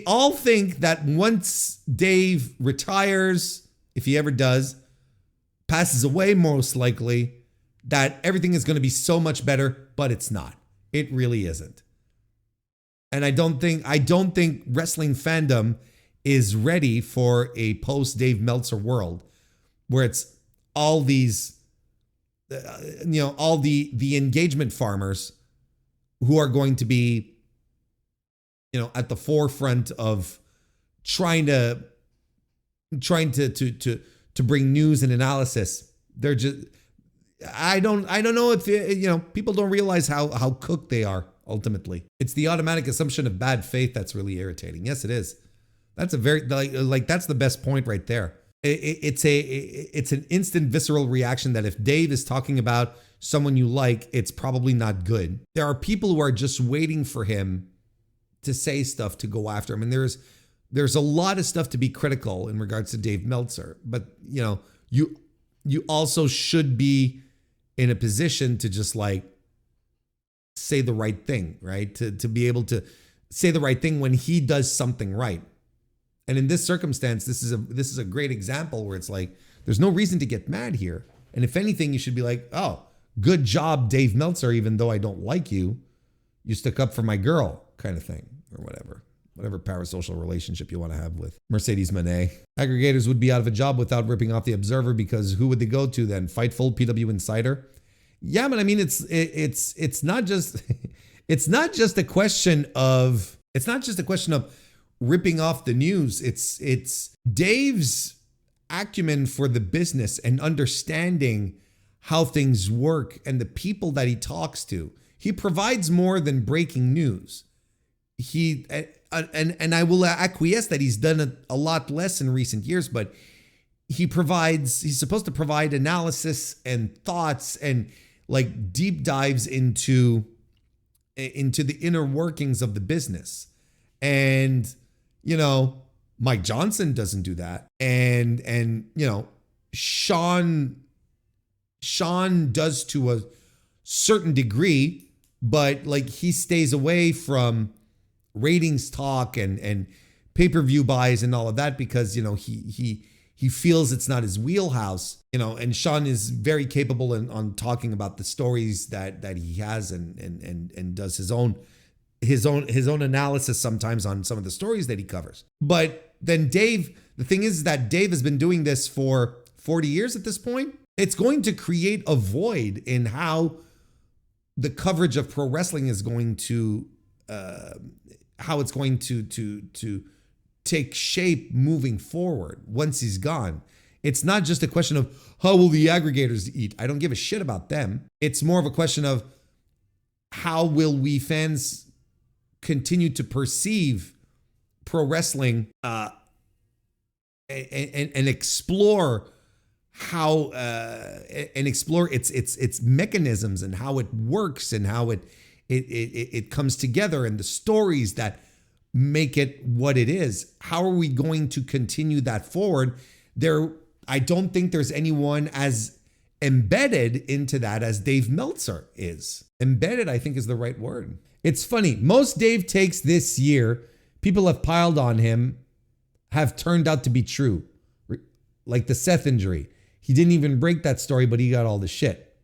all think that once Dave retires, if he ever does, passes away most likely, that everything is going to be so much better, but it's not. It really isn't. And I don't think wrestling fandom is ready for a post Dave Meltzer world where it's all these, all the engagement farmers who are going to be, at the forefront of trying to bring news and analysis. They're just, I don't know if, people don't realize how cooked they are ultimately. It's the automatic assumption of bad faith that's really irritating. Yes, it is. That's a very, that's the best point right there. It's an instant visceral reaction that if Dave is talking about someone you like, it's probably not good. There are people who are just waiting for him to say stuff to go after him. And there's a lot of stuff to be critical in regards to Dave Meltzer, but you also should be in a position to just say the right thing, right? To be able to say the right thing when he does something right. And in this circumstance, this is a great example where it's like, there's no reason to get mad here. And if anything, you should be like, oh, good job, Dave Meltzer, even though I don't like you, you stuck up for my girl kind of thing, or whatever parasocial relationship you want to have with Mercedes Mone. Aggregators would be out of a job without ripping off the Observer, because who would they go to then? Fightful, PW Insider? Yeah, but I mean, it's not just a question of ripping off the news. It's Dave's acumen for the business and understanding how things work and the people that he talks to. He provides more than breaking news. And I will acquiesce that he's done a lot less in recent years, but he's supposed to provide analysis and thoughts and deep dives into the inner workings of the business. And, Mike Johnson doesn't do that. And Sean does to a certain degree, but he stays away from ratings talk and pay-per-view buys and all of that because, he feels it's not his wheelhouse, and Sean is very capable on talking about the stories that he has and does his own analysis sometimes on some of the stories that he covers. But then Dave, the thing is that Dave has been doing this for 40 years at this point. It's going to create a void in how the coverage of pro wrestling is going to, how it's going to take shape moving forward once he's gone. It's not just a question of how will the aggregators eat. I don't give a shit about them. It's more of a question of how will we fans continue to perceive pro wrestling and explore how and explore its mechanisms and how it works and how it comes together and the stories that make it what it is. How are we going to continue that forward? I don't think there's anyone as embedded into that as Dave Meltzer is. Embedded, I think, is the right word. It's funny. Most Dave takes this year, people have piled on him, have turned out to be true. Like the Seth injury. He didn't even break that story, but he got all the shit.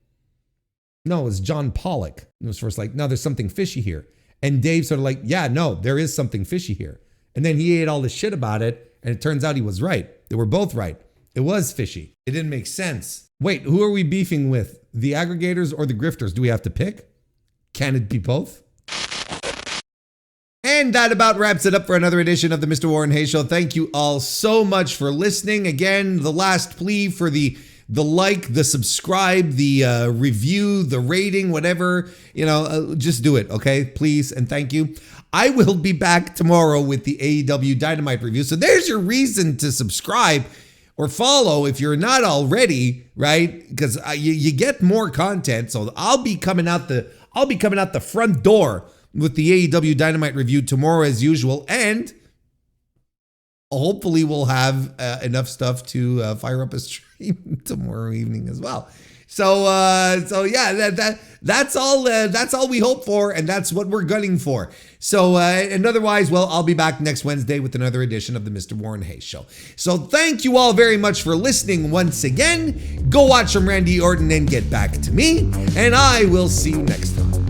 No, it was John Pollock. It was first like, no, there's something fishy here. And Dave sort of like, yeah, no, there is something fishy here. And then he ate all the shit about it. And it turns out he was right. They were both right. It was fishy. It didn't make sense. Wait, who are we beefing with? The aggregators or the grifters? Do we have to pick? Can it be both? And that about wraps it up for another edition of the Mr. Warren Hayes Show. Thank you all so much for listening. Again, the last plea for the like, the subscribe, the review, the rating, whatever, just do it, okay? Please and thank you. I will be back tomorrow with the AEW Dynamite review. So there's your reason to subscribe or follow if you're not already, right? Because you get more content. So I'll be coming out the front door with the AEW Dynamite review tomorrow as usual, and hopefully we'll have enough stuff to fire up a stream tomorrow evening as well. So yeah, that's all we hope for, and that's what we're gunning for. So and otherwise, well, I'll be back next Wednesday with another edition of the Mr. Warren Hayes Show. So thank you all very much for listening once again. Go watch some Randy Orton and get back to me, and I will see you next time.